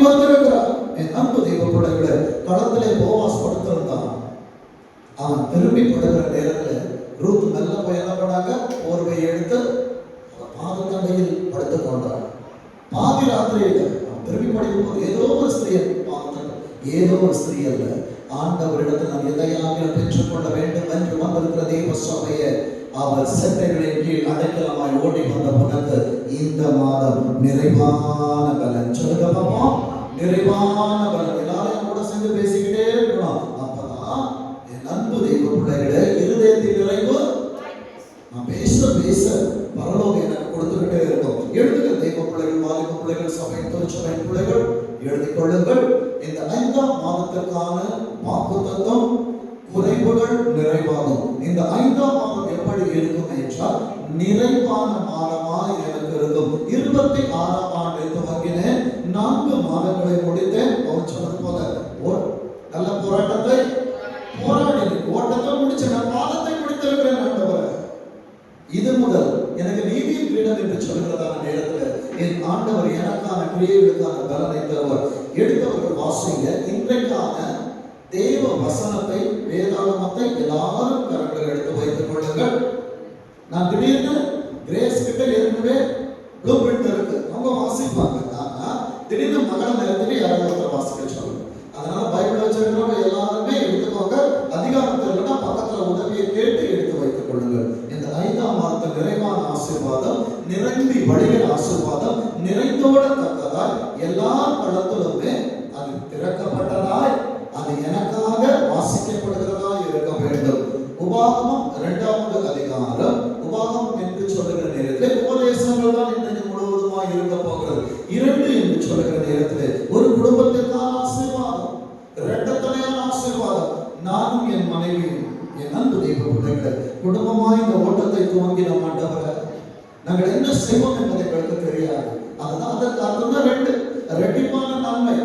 வந்திருக்கிறார். என் அன்பு தெய்வ பிள்ளைகளை, களத்திலே போவாஸ் படுத்திருந்தான். அவன் திரும்பி படுகிற நேரத்தில் ரூத் மெல்ல போய் என்ன பண்ணாங்க, போர்வையை எடுத்து பாதத்தண்டையில் படுத்துக் கொண்டார். பாதி ராத்திரியில அவன் திரும்பி படிக்கும் போது ஏதோ ஒரு ஸ்திரீ, ஏதோ ஒரு ஸ்திரீ அல்ல, ஆண்டவரிடத்தில் நான் எதையாக பெற்றுக்கொள்ள வேண்டும் என்று வந்திருக்கிற தெய்வ சபையை அவர் செட்டைகளின் கீழ் அடைக்கலமாய் ஓடி வந்த உனக்கு இந்த மாதம் நிறைவான பலன். சொல்லுங்க பாப்பா, நிறைவான பலன். எல்லாரையும் கூட சேர்ந்து பேசிக்கிட்டே இருக்கணும். அப்பதான் என் அன்பு தெய்வ பிள்ளைகளே, இருதயத்தில் நிறைவு. நான் பேச பேச பரலோகம் எனக்கு கொடுத்துக்கிட்டே இருக்கும். எழுதுகிற தெய்வ பிள்ளைகள், வாலிப பிள்ளைகள், சபை திருச்சபை பிள்ளைகள் எழுதிக் கொள்ளுங்கள். இந்த 5ஆம் மாதத்திற்கான வாக்குத்தத்தம், குறைவுகள் நிறைவாகும். இந்த 5ஆம் மாதம் எப்படி இருக்கும் என்றால் நிறைவான மாதமாய் எனக்கு இருக்கும். 26ஆம் ஆண்டு துவங்கினேன், 4 மாதங்களை முடித்தேன். அவர் சொன்னது போல நல்ல போராட்டத்தை போராடி ஓட்டத்தை முடிச்சேன், பாதத்தை முடித்திருக்கிறேன். ஆண்டவரே, இது முதல் எனக்கு நீதியின் கிரீடம் என்று சொல்கிறதான நேரத்தில் என் ஆண்டவர் எனக்கான கிரியைகளுக்கான பலனை தருவார். எடுத்தவர்கள் வாசிங்க. இன்றைக்கான தேவ வசனத்தை, வேதாகமத்தை எல்லாரும் கரங்கள் எடுத்து வைத்துக் கொள்ளுங்கள். நான் திடீர்னு கிரேஸ் கிட்ட ஏற்கனவே ப்ளூ பிரிண்ட் இருக்கு, அவங்க வாசிப்பாங்க. ஆனா திடீர்னு மகள நேரத்தில் யாராவது ஒருத்தர் வாசிக்க சொல்லுங்க. அதனால பைபிள் வச்சிருக்கிறவங்க எல்லாருமே எடுத்துக்கோங்க. அதிகாரத்தில் இல்லைன்னா பக்கத்துல உதவியை கேட்டு எடுத்து வைத்துக் கொள்ளுங்கள். இந்த 5ஆம் மாதத்தில் நிறைவான ஆசீர்வாதம், நிரம்பி வழிகிற ஆசீர்வாதம், நிறைந்தோடத்தக்கதாய் எல்லா களத்திலுமே அது திறக்கப்பட்டதாய், அது எனக்காக வாசிக்கப்படுகிறதா இருக்க வேண்டும். உபாகமம் 2வது அதிகாரம், உபாகமம் என்று சொல்லுகிற நேரத்தில் உபதேசங்கள் தான் இன்றைக்கு முழுவதுமாய் இருக்க போகிறது. 2 என்று சொல்லுகிற நேரத்தில் ஒரு குடும்பத்திற்கான ஆசீர்வாதம், இரட்டத்தனையான ஆசீர்வாதம். நானும் என் மனைவியும், என் அன்பு தெய்வ பிள்ளைகளை, குடும்பமாய் இந்த ஓட்டத்தை துவங்கின ஆண்டவரே, நாங்கள் என்ன செய்வோம் என்பதை எங்களுக்கு தெரியாது. அதுதான் அதற்கு அர்த்தம் தான் 2 இரட்டிப்பான நன்மை.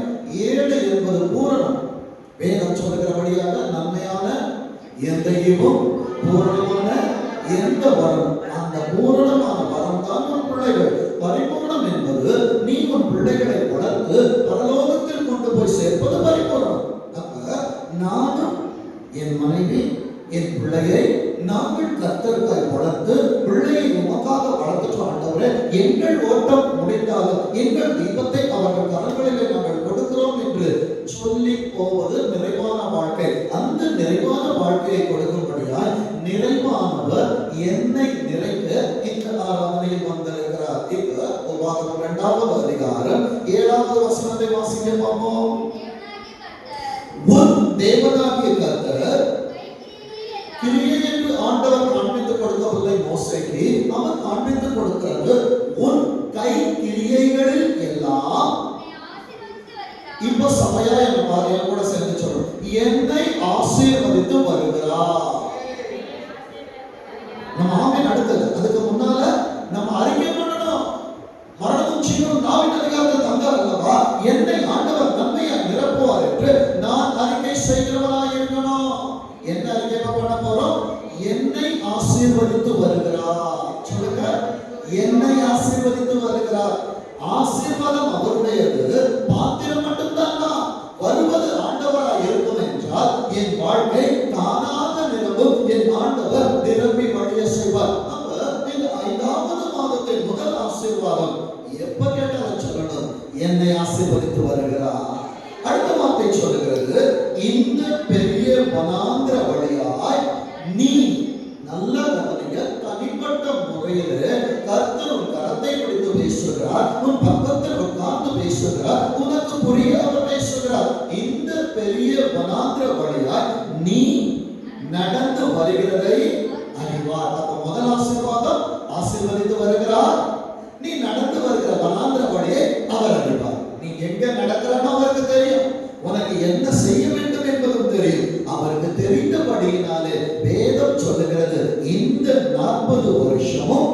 7 என்பது பூரணம். வேதம் சொல்லுகிறபடியாக நன்மையான எந்த ஈவும் பூரணமான எந்த வரம், அந்த பூரணமான வரம் தான் உன் பிள்ளைகள். பரிபூர்ணம் என்பது நீ உன் பிள்ளைகளை வளர்த்து பரலோகத்தில் கொண்டு போய் சேர்ப்பது பரிபூர்ணம். அப்ப நானும் என் மனைவி என் பிள்ளையை நாங்கள் கர்த்தருக்காய் வளர்த்து பிள்ளையை உமக்காக வளர்த்துட்டோம். ஆண்டவரே, எங்கள் ஓட்டம் முடிந்தாலும் எங்கள் தீபத்தை அவர்கள் கரங்களிலே நாங்கள் கொடுக்கிறோம் என்று சொல்லி போவது நிறைவான வாழ்க்கை. அந்த நிறைவான வாழ்க்கையை கொடுக்கும்படியாய் நிறைவானவர் என்னை நிறைக்க இந்த ஆராதனையில் வந்திருக்கிறார். இப்ப உபாகமம் 2வது அதிகாரம் 7வது வசனத்தை வாசிக்க பார்ப்போம். உன் தேவனாகிய கர்த்தர் கிரியை என்று ஆண்டவர் காண்பித்துக் கொடுக்கவில்லை மோசேக்கு, அவர் காண்பித்துக் கொடுக்கிறது உன் கை கிரியைகளில் எல்லாம். இப்ப சபையா என் பாதையை கூட சேர்ந்து சொல்லும், என்னை ஆசீர்வதித்து வருகிறார். நம்ம ஆமென். அடுத்தது அதுக்கு முன்னால நம்ம அறிக்கை பண்ணணும். மரணமும் ஜீவனும் நாவின் அதிகாரத்தை தந்தார் அல்லவா, என்னை ஆண்டவர் நன்மையா நிரப்புவார் என்று நான் அறிக்கை செய்கிறவராய் இருக்கணும். என்ன அறிக்கை பண்ண போறோம்? என்னை ஆசீர்வதித்து வருகிறார். சொல்லுங்க, என்னை ஆசீர்வதித்து வருகிறார். ஆசீர்வாதம் அவருடையது, பாத்திரம் மட்டும்தான் வருவது ஆண்டவராய் இருக்கும் என்றால் என் வாழ்க்கை தானாக நிரம்பும். என் ஆண்டவர் நிரம்பி வழிய செய்வார். அப்ப இந்த 5வது மாதத்தின் முதல் ஆசீர்வாதம் எப்ப கேட்டாலும் சொல்லணும், என்னை ஆசீர்வதித்து வருகிறார். அடுத்த வார்த்தை சொல்லுகிறது, இந்த பெரிய வனாந்திர வழியாய் நீ நல்ல கவனிக்க, தனிப்பட்ட முறையில் கர்த்தர் உன் கரத்தை பிடித்து பேசுகிறார், உன் பக்கத்தில் உட்கார்ந்து பேசுகிறார், உனக்கு புரிய அவர் பேசுகிறார். இந்த பெரிய வனாந்திர வழியாய் நீ நடந்து வருகிறதை அறிவார். அப்ப முதல் ஆசீர்வாதம், ஆசீர்வதித்து வருகிறார். நீ நடந்து வருகிற வனாந்திர வழியை அவர் அறிவார். நீ எங்க நடக்கிறன்னு அவருக்கு தெரியும், உனக்கு என்ன செய்ய வேண்டும் என்பதும் தெரியும். அவருக்கு தெரிந்தபடியினாலே வேதம் சொல்லுகிறது, இந்த 40 வருஷமும்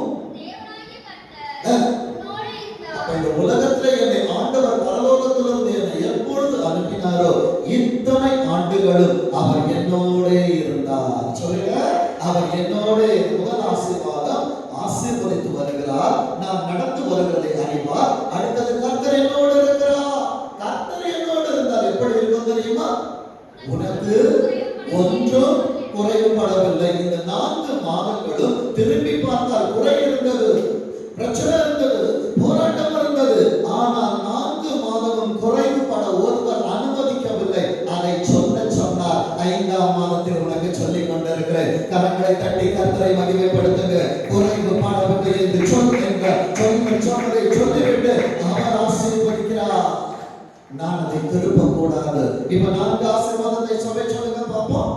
இந்த உலகத்துல என்னை ஆண்டவர் பரலோகத்திலிருந்து என்னை எப்பொழுது அனுப்பினாரோ இத்தனை ஆண்டுகளும் அவர் என்னோட இருந்தார். சொல்லுங்க, அவர் என்னோட. முதல் ஆசீர்வாதம், ஆசீர்வதித்து வருகிறார், நான் நடந்து வருகிறதை அறிவார். அடுத்தது கர்த்தர் என்னோடு இருக்கிறார். எனக்கு ஒன்றும் குறைவுபடவில்லை. இந்த 4 மாதங்களும் திரும்பி பார்த்தால் குறை இருந்தது, பிரச்சனை இருந்தது, போராட்டம் இருந்தது. ஆனால் 4 மாதமும் குறைவுபட ஒருவர் அனுமதிக்கவில்லை. அதை சொன்னார். 5ஆம் மாதத்தில் உனக்கு சொல்லிக் கொண்டிருக்கிறேன். கரங்களை தட்டி கர்த்தரை மகிமைப்படுத்துங்க. குறைவுபடவில்லை என்று சொல்லுங்க. சொன்னதை சொல்லிவிட்டு அவர் ஆசீர்வதிக்கிறார். நான் அதை திருப்ப கூடாது. இப்ப 4 ஆசீர்வாதத்தை சொல்லுங்க பார்ப்போம்.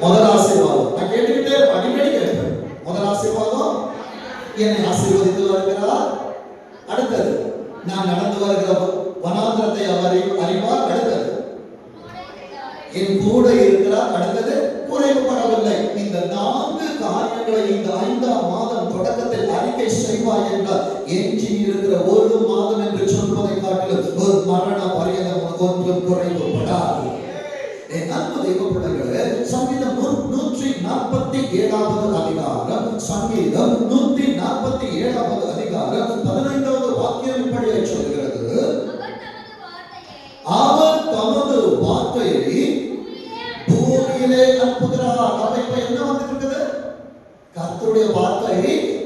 முதல் ஆசீர்வாதம் நான் கேட்டுக்கிட்டே அடிக்கடி கேட்பேன். முதல் ஆசீர்வாதம் என்னை ஆசீர்வதித்து வருகிறார். அடுத்தது நான் நடந்து வருகிற வனாந்திரத்தை அவர் அறிவார். அடுத்தது என் கூட இருக்கிறார். அடுத்தது குறைவுபடவில்லை. இந்த 4 காரியங்களை இந்த 5ஆம் மாதம் தொடக்கத்தில் அறிக்கை செய்வாய் என்றால் எஞ்சி இருக்கிற 1 மாதம் என்று சொல்வதை காட்டிலும் ஒரு மரண பரியந்தம் ஒன்றும் குறைவுபடாது. என் அன்பு தெய்வ பிள்ளைகளே, சங்கீதம் 147வது அதிகாரம், சங்கீதம் 147வது அதிகாரம் 15வது வாக்கியம் இப்படியே சொல்கிறது, அவர் தமது வார்த்தையை பூமியிலே அனுப்புகிறார். அப்ப என்ன வந்துருக்குது? கர்த்தருடைய வார்த்தை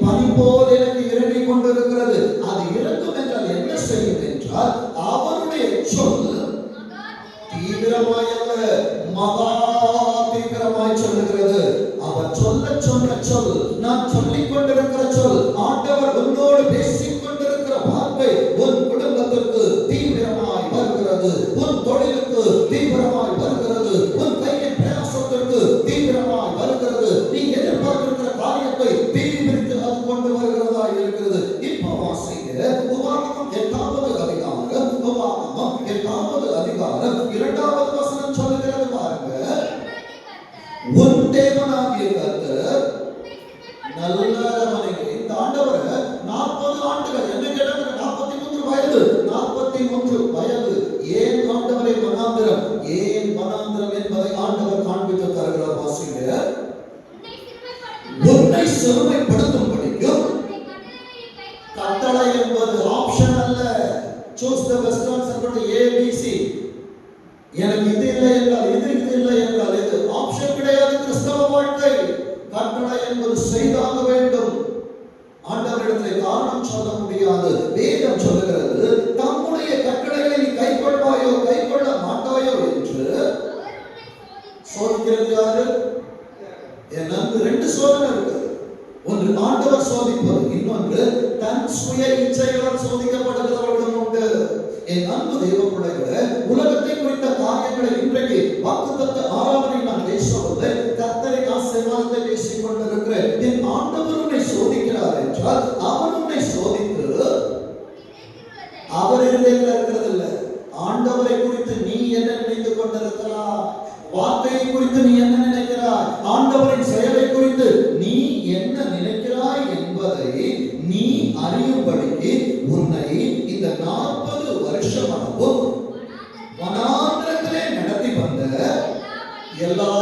பனி போல் எனக்கு இறங்கிக் கொண்டிருக்கிறது. அது இறங்கும் என்றால் என்ன செய்யும் என்றால் அவருடைய சொல் தீவிரமாய் அல்ல, மகா தீவிரமாய் சொல்லுகிறது. அவர் சொன்ன சொல், நான் சொல்லிக் கொண்டிருக்கிற சொல், ஆண்டவர் உன்னோடு பேசிக் கொண்டிருக்கிற வார்த்தை உன் குடும்பத்திற்கு தீவிரமாய் வருகிறது, உன் தொழிலுக்கு தீவிரமாய் வருகிறது, உன் கையின் பிரயாசத்திற்கு தீவிரமாய் வருகிறது. நீ எதிர்பார்க்கிற காரியத்தை தீவிரித்து அது கொண்டு வருகிறதா இருக்கிறது. இப்போ வாசிங்க உபாகமம் 8வது அதிகாரம், உபாகமம் 8வது அதிகாரம் 2வது வசனம் சொல்லுகிறது பாருங்க. உன் தேவனாகிய கர்த்தர் நல்லவனே. இந்த ஆண்டவர் 40 ஆண்டுகள் என்ன கேட்டாங்க? 43 வயது. 43 வயது. ஏன் ஆண்டவரை வனாந்திரம்? ஏன் வனாந்திரம் என்பதை ஆண்டவர் காண்பித்து தருகிறார். வாசிங்க, உன்னை சிறுமைப்படுத்தும்படிக்கும் கட்டளை என்பது ஆப்ஷன் அல்ல. Choose the best answer. ABC. எனக்கு இது இல்லை என்றால் இது இல்லை என்றால் இது ஆப்ஷன் கிடையாது. கிறிஸ்தவ வாழ்க்கை கட்டளை என்பது செய்தாக வேண்டும். ஆண்டவரிடத்தில் காரணம் சொல்ல முடியாது. வேதம் சொல்லுகிறது, தம்முடைய கட்டளைகளை நீ கைக்கொள்வாயோ கைக்கொள்ள மாட்டாயோ என்று சோதிக்கிறது யாரு? எனக்கு 2 சோதனை இருக்கு. ஒன்று ஆண்டவர் சோதிப்பது, இன்னொன்று தன் சுய இச்சைகளால் சோதிக்கப்படுகிறவர்களும் உண்டு. என் அன்பு தெய்வ பிள்ளைகளே, உலகத்தை குறித்த காரியங்களை இன்றைக்கு வாக்குத்தத்த ஆராதனை நான் பேசுவது கர்த்தரை ஆசீர்வாதத்தை பேசிக் கொண்டிருக்கிறேன். என் ஆண்டவர் உன்னை சோதிக்கிறார் என்றால் அவர் உன்னை சோதித்து அவர் இருக்கிறது இல்லை. ஆண்டவரை குறித்து நீ என்ன நினைத்துக் கொண்டிருக்கிறாய்? வார்த்தையை குறித்து நீ என்ன நினைக்கிறாய்? ஆண்டவரின் செயலை குறித்து நீ என்ன நினைக்கிறாய் என்பதை நீ அறியும்படிக்கு உன்னை இந்த 40 வருஷமாகவும் வனாந்திரத்திலே நடத்தி வந்த எல்லா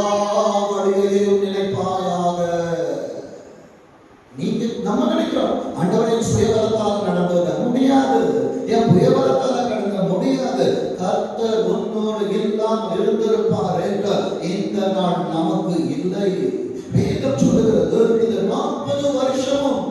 வழிகளையும் நினைப்பாயாக. நீங்க நம்ம நினைக்கிறோம் ஆண்டவரின் சுயபலத்தால் நடந்து முடியாது, என் புயபலத்தால் நடக்க முடியாது. கர்த்தர் உன்னோடு இல்லாமல் இருந்திருப்பார் என்றால் இந்த நாள் நமக்கு இல்லை. வேதம் சொல்லுகிறது, இந்த 40 வருஷமும்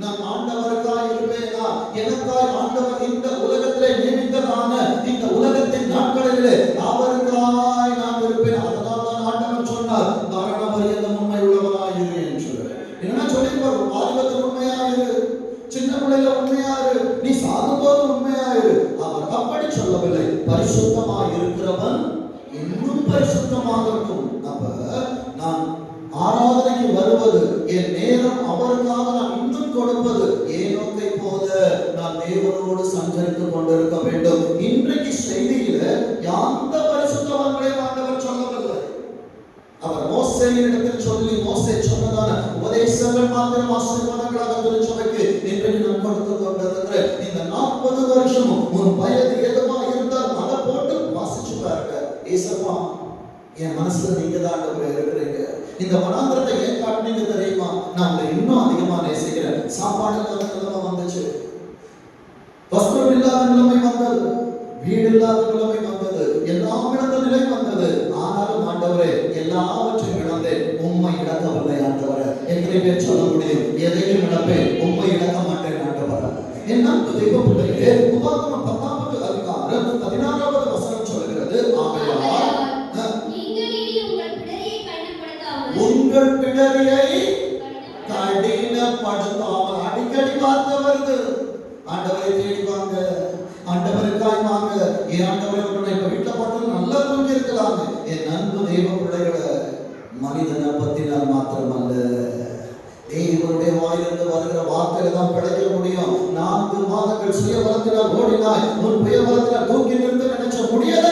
நான் ஆண்டவருக்காய் இருப்பேனா? எனக்காய் ஆண்டவர் இந்த உலகத்திலே நியமித்ததான இந்த உலகத்தின் நாட்களிலே அவருக்காய் நான் இருப்பேன். அதனால் தான் ஆண்டவர் சொன்னார், மரண பரியந்தம் உண்மை உள்ளவனாயிரு என்று. என்ன சொல்லியிருப்பார்? வாலிபத்தில் உண்மையாயிரு, சின்ன பிள்ளைல உண்மையாயிரு, நீ சாகும்போது உண்மையாயிரு. அவர் அப்படி சொல்லவில்லை. பரிசுத்தமாய் இருக்கிறவன் இன்னும் பரிசுத்தமாகட்டும். அப்ப நான் ஆராதனைக்கு வருவது, என் நேரம் அவருக்காக நான் இன்னும் கொடுப்பது, ஏனோக்கை போல நான் தேவனோடு சஞ்சரித்துக் கொண்டிருக்க வேண்டும். இன்றைக்கு செய்தியில எந்த பரிசுத்தவான்களையும் ஆண்டவர் சொல்லவில்லை. அவர் மோசேயினிடத்தில் சொல்லி மோசே சொன்னதான உபதேசங்கள் மாத்திரம் ஆசீர்வாதங்களாக திருச்சபைக்கு இன்றைக்கு நான் கொடுத்து கொண்டிருக்கிற இந்த 40 வருஷமும் உன் வயது எதுவா இருந்தால் அதை போட்டு வாசிச்சு பாருங்க. ஏசப்பா, என் மனசுல நீங்க தான் இருக்கிறீங்க. இந்த வனாந்திரத்தை ஏன் காட்டினீங்க தெரியுமா? நான் உங்களை இன்னும் அதிகமா நேசிக்கிறேன். சாப்பாடு இல்லாத நிலைமை வந்துச்சு, வஸ்திரம் இல்லாத நிலைமை வந்தது, வீடு இல்லாத நிலைமை வந்தது, எல்லாம் இழந்த நிலை வந்தது. ஆனாலும் ஆண்டவரே, எல்லாவற்றையும் இழந்தேன், உம்மை இழக்கவில்லை ஆண்டவரே. எத்தனை பேர் சொல்ல முடியும், எதையும் இழப்பேன், உம்மை இழக்க மாட்டேன் ஆண்டவரே. என் அன்பு தெய்வ பிள்ளைகளே, உபாகமம் 10வது அதிகாரம் 16வது வசனம் சொல்கிறது, ஆகையால் உங்கள் பிடரியை கடினப்படுத்தாமல். அடிக்கடி வார்த்தை வருது, ஆண்டவரை தேடி வாங்க, ஆண்டவருக்காய் வாங்க. என் ஆண்டவரை இப்ப வீட்டுல போட்டு நல்லா தூங்கி இருக்கலாங்க. என் அன்பு தெய்வ பிள்ளைகளை, மனிதனை பத்தினால் மாத்திரமல்ல, தேவனுடைய வாயிலிருந்து வருகிற வார்த்தையில தான் பிழைக்க முடியும். 4 மாதங்கள் சுய பலத்தினால் ஓடினாய், உன் புய பலத்தினால் தூக்கி நிறுத்த நினைச்ச முடியல.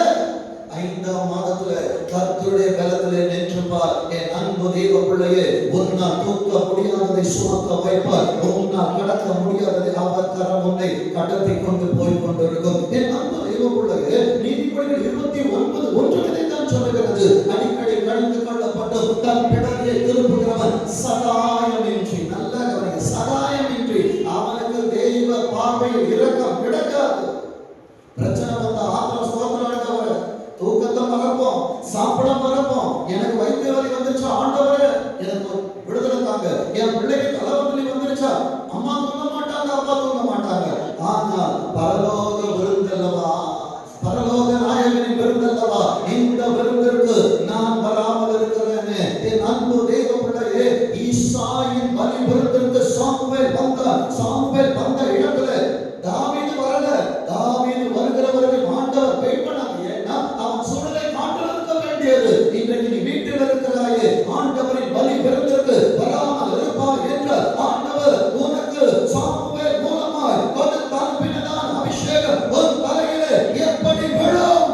5ஆம் மாதத்துல கர்த்தருடைய பலத்திலே நின்றுப்பார். என் அன்பு தெய்வ பிள்ளையே, உன்னால் தூக்க முடியாததை சுமக்க வைப்பார், உன்னால் கடக்க முடியாததை அவர் கரம் உன்னை கடத்தி கொண்டு போய் கொண்டிருக்கும். என் அன்பு தெய்வ பிள்ளையே, நீதிபதிகள் 29:1 தான் சொல்லுகிறது, அடிக்கடி கடிந்து கொள்ளப்பட்டும் தன் பிடரியை திருப்புகிறவன் சகாயமின்றி, நல்ல கவனிங்க, சகாயமின்றி அவனுக்கு தெய்வ பார்வையில் இரக்கம் கிடைக்காது. பிரச்சனை வந்த ஆத்திரம் ஸ்தோத்திரம் ஆண்டவரே, தூக்கத்தை மறப்போம், சாப்பிட மறப்போம், எனக்கு வைத்திய வலி வந்துருச்சா ஆண்டவரே எனக்கு விடுதலை தாங்க, என் பிள்ளைக்கு தலைவலி வந்துருச்சா, அம்மா தூங்க மாட்டாங்க, அப்பா தூங்க மாட்டாங்க. ஆனால் பரலோக விருந்தல்லவா, பரலோக நாயகனின் விருந்தல்லவா, இந்த விருந்திற்கு நான் வராமல் இருக்கிறேனே. என் அன்பு தெய்வ பிள்ளையே, ஈசாயின் பலி விருந்திற்கு சாமுவேல் வந்த இடத்துல தாவீது வரல. தாவீது வருகிறவர்கள் ஆண்டவர் வெயிட் பண்ணாங்க. ஏன்னா அவன் சூழலை காட்டில் இருக்க வேண்டியது. இன்றைக்கு நீ வீட்டில் இருக்கிறாயே, ஆண்டவரின் பலி விருந்திற்கு வராமல் இருப்பார் என்ற ஆண்டவர் உனக்கு சாமுவேல் மூலமாய் கொடுத்த அனுப்பினதான அபிஷேகம் உன் தலையிலே எப்படி விழும்?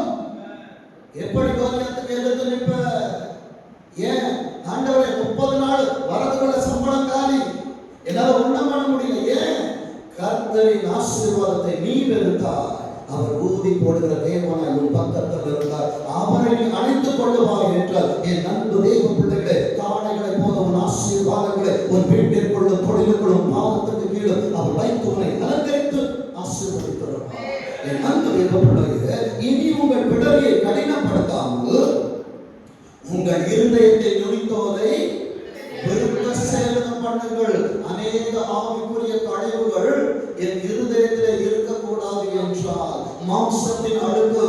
எப்படி கோலியாத்துக்கு எதிர்த்து நிற்ப? ஏன் ஆண்டவரே 30 நாள் வரதுக்குள்ள சம்பளம் காலி, என்னால ஒண்ணும் பண்ண முடியல. ஏன்? கர்த்தரின் ஆசீர்வாதத்தை நீ வெறுத்தாய். அவர் ஊதி போடுகிற தேவனாய் உன் பக்கத்தில் இருந்தார், அவரை நீ அழைத்துக் கொள்ளுவாய் என்றால். என் அன்பு தெய்வ பிள்ளைகளே, காளைகளை போல உன் ஆசீர்வாதங்களை உன் வீட்டிற்குள்ளும் தொழிலுக்குள்ளும் பாவத்துக்கு கீழும் அவர் வைத்து உன்னை அலங்கரித்து ஆசீர்வதிக்கிறார். என் அன்பு தெய்வ பிள்ளைகளே, இனி உங்கள் பிடரியை கடினப்படுத்தாமல் உங்கள் இருதயத்தை நுனித்தோலை விருத்த சேதனம் பண்ணுங்கள். அநேக ஆவிக்குரிய கழிவுகள் என் இருதயத்திலே இருக்கக்கூடாது என்றால், மாம்சத்தின் அழுக்கு,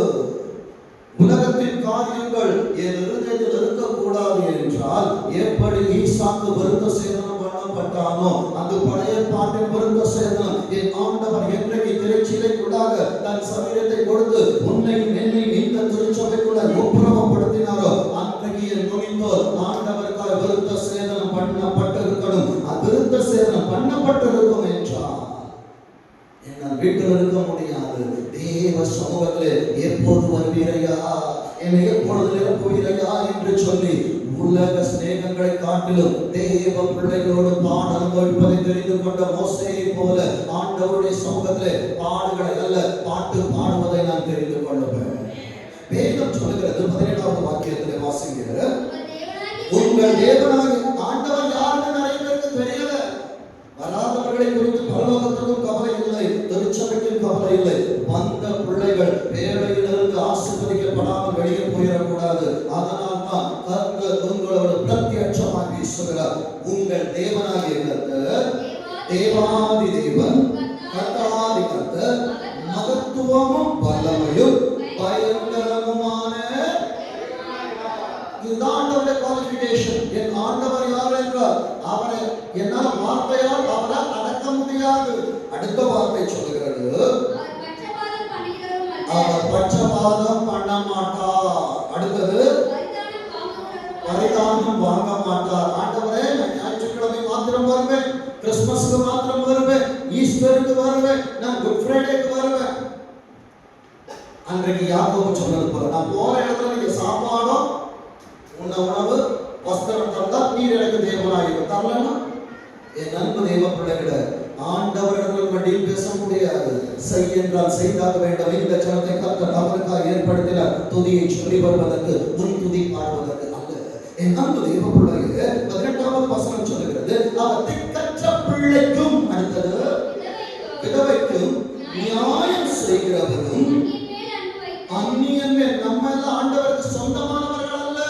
உலகத்தின் காரியங்கள் என் இருதயத்தில் இருக்கக்கூடாது என்றால், எப்படி ஈசாக்கு விருத்த சேதனம் பண்ணப்பட்டானோ அந்த பழைய பாட்டின் விருத்த சேதனம் என் ஆண்டவர் என்றைக்கு திரைச்சீலைக்குள்ளாக தன் சரீரத்தை கொடுத்து உன்னையும் என்னையும் இந்த திருச்சபைக்குள்ள ஒப்புரவப்படுத்தினாரோ, அன்றைக்கு என் நுனித்தோர் ஆண்டவருக்காக விருத்த சேதனம் பண்ணப்பட்டிருக்கணும். விருத்த சேதனம் பண்ணப்பட்டிருக்கும் என்றால் என்னால் வீட்டில் இருக்க முடியாது. தேவ சமூகத்தில் எப்போது வருவீரையா, என்னை எப்பொழுது நிரப்புவீரையா என்று சொல்லி உலக சிநேகங்களை காட்டிலும் தேவ பிள்ளைகளோடு பாட அனுபவிப்பதை தெரிந்து கொண்ட மோசேயை போல ஆண்டவருடைய சமூகத்திலே பாடுகளை அல்ல, பாட்டு பாடுவதை நான் தெரிந்து கொள்ளுவேன். வேதம் சொல்லுகிறது 17வது வாக்கியத்திலே வாசிக்கிற, உங்கள் தேவனாகிய ஆண்டவர் யாருன்னு நிறைய பேருக்கு தெரியல. வராதவர்களை குறித்து பரலோகத்துக்கும் கவலை இல்லை, திருச்சபைக்கும் கவலை இல்லை. வந்த பிள்ளைகள் வேலையிலிருந்து ஆசீர்வதிக்கப்படாமல் வெளியே போயிடக்கூடாது. அதனால் தான் கர்த்தர் உங்களோடு பிரத்யட்சமாக பேசுகிறார். உங்கள் தேவனாகிய கர்த்தர், தேவாதி தேவன், கர்த்தாதி கர்த்தர், மகத்துவமும் வல்லமையும் பயங்கரமுமான. இதுதான் ஆண்டவருடைய குவாலிஃபிகேஷன். என் ஆண்டவர் யார் என்றால், அவரை என்னால் வார்த்தையால் அவரை அடக்க முடியாது. அடுத்த வார்த்தை சொல்லுகிறது, அவர் பட்சபாதம் பண்ண மாட்டார். அடுத்தது, பரிதானம் வாங்க மாட்டார். ஆண்டவரே, நான் ஞாயிற்றுக்கிழமை மாத்திரம் வருவேன், கிறிஸ்துமஸ்க்கு மாத்திரம் வருவேன், ஈஸ்டருக்கு வருவேன், நான் குட் ஃப்ரைடேக்கு வருவேன். அன்றைக்கு யாக்கோபு சொன்னது போல, நான் போற இடத்துல நீங்க சாப்பாடும் உணவு வஸ்திரம் தந்தா நீர் எனக்கு தேவனாயிருக்கும். தரலன்னா என் அன்பு தெய்வ பிள்ளைகளை ஆண்டவர்கள் வண்டியில் பேச முடியாது. செய் என்றால் செய்தாக வேண்டும். இந்த ஜனத்தை கர்த்தர் அவருக்காக ஏற்படுத்தினார், துதியை சொல்லி வருவதற்கு, முன் துதி பாடுவதற்கு அல்ல. என் அன்பு தெய்வ பிள்ளைகளே, 18வது வசனம் சொல்லுகிறது, அவர் திக்கற்ற பிள்ளைக்கும், அடுத்தது விதவைக்கும் நியாயம் செய்கிறவரும் அந்நியன் நம்ம எல்லாம் ஆண்டவருக்கு சொந்தமானவர்கள் அல்ல,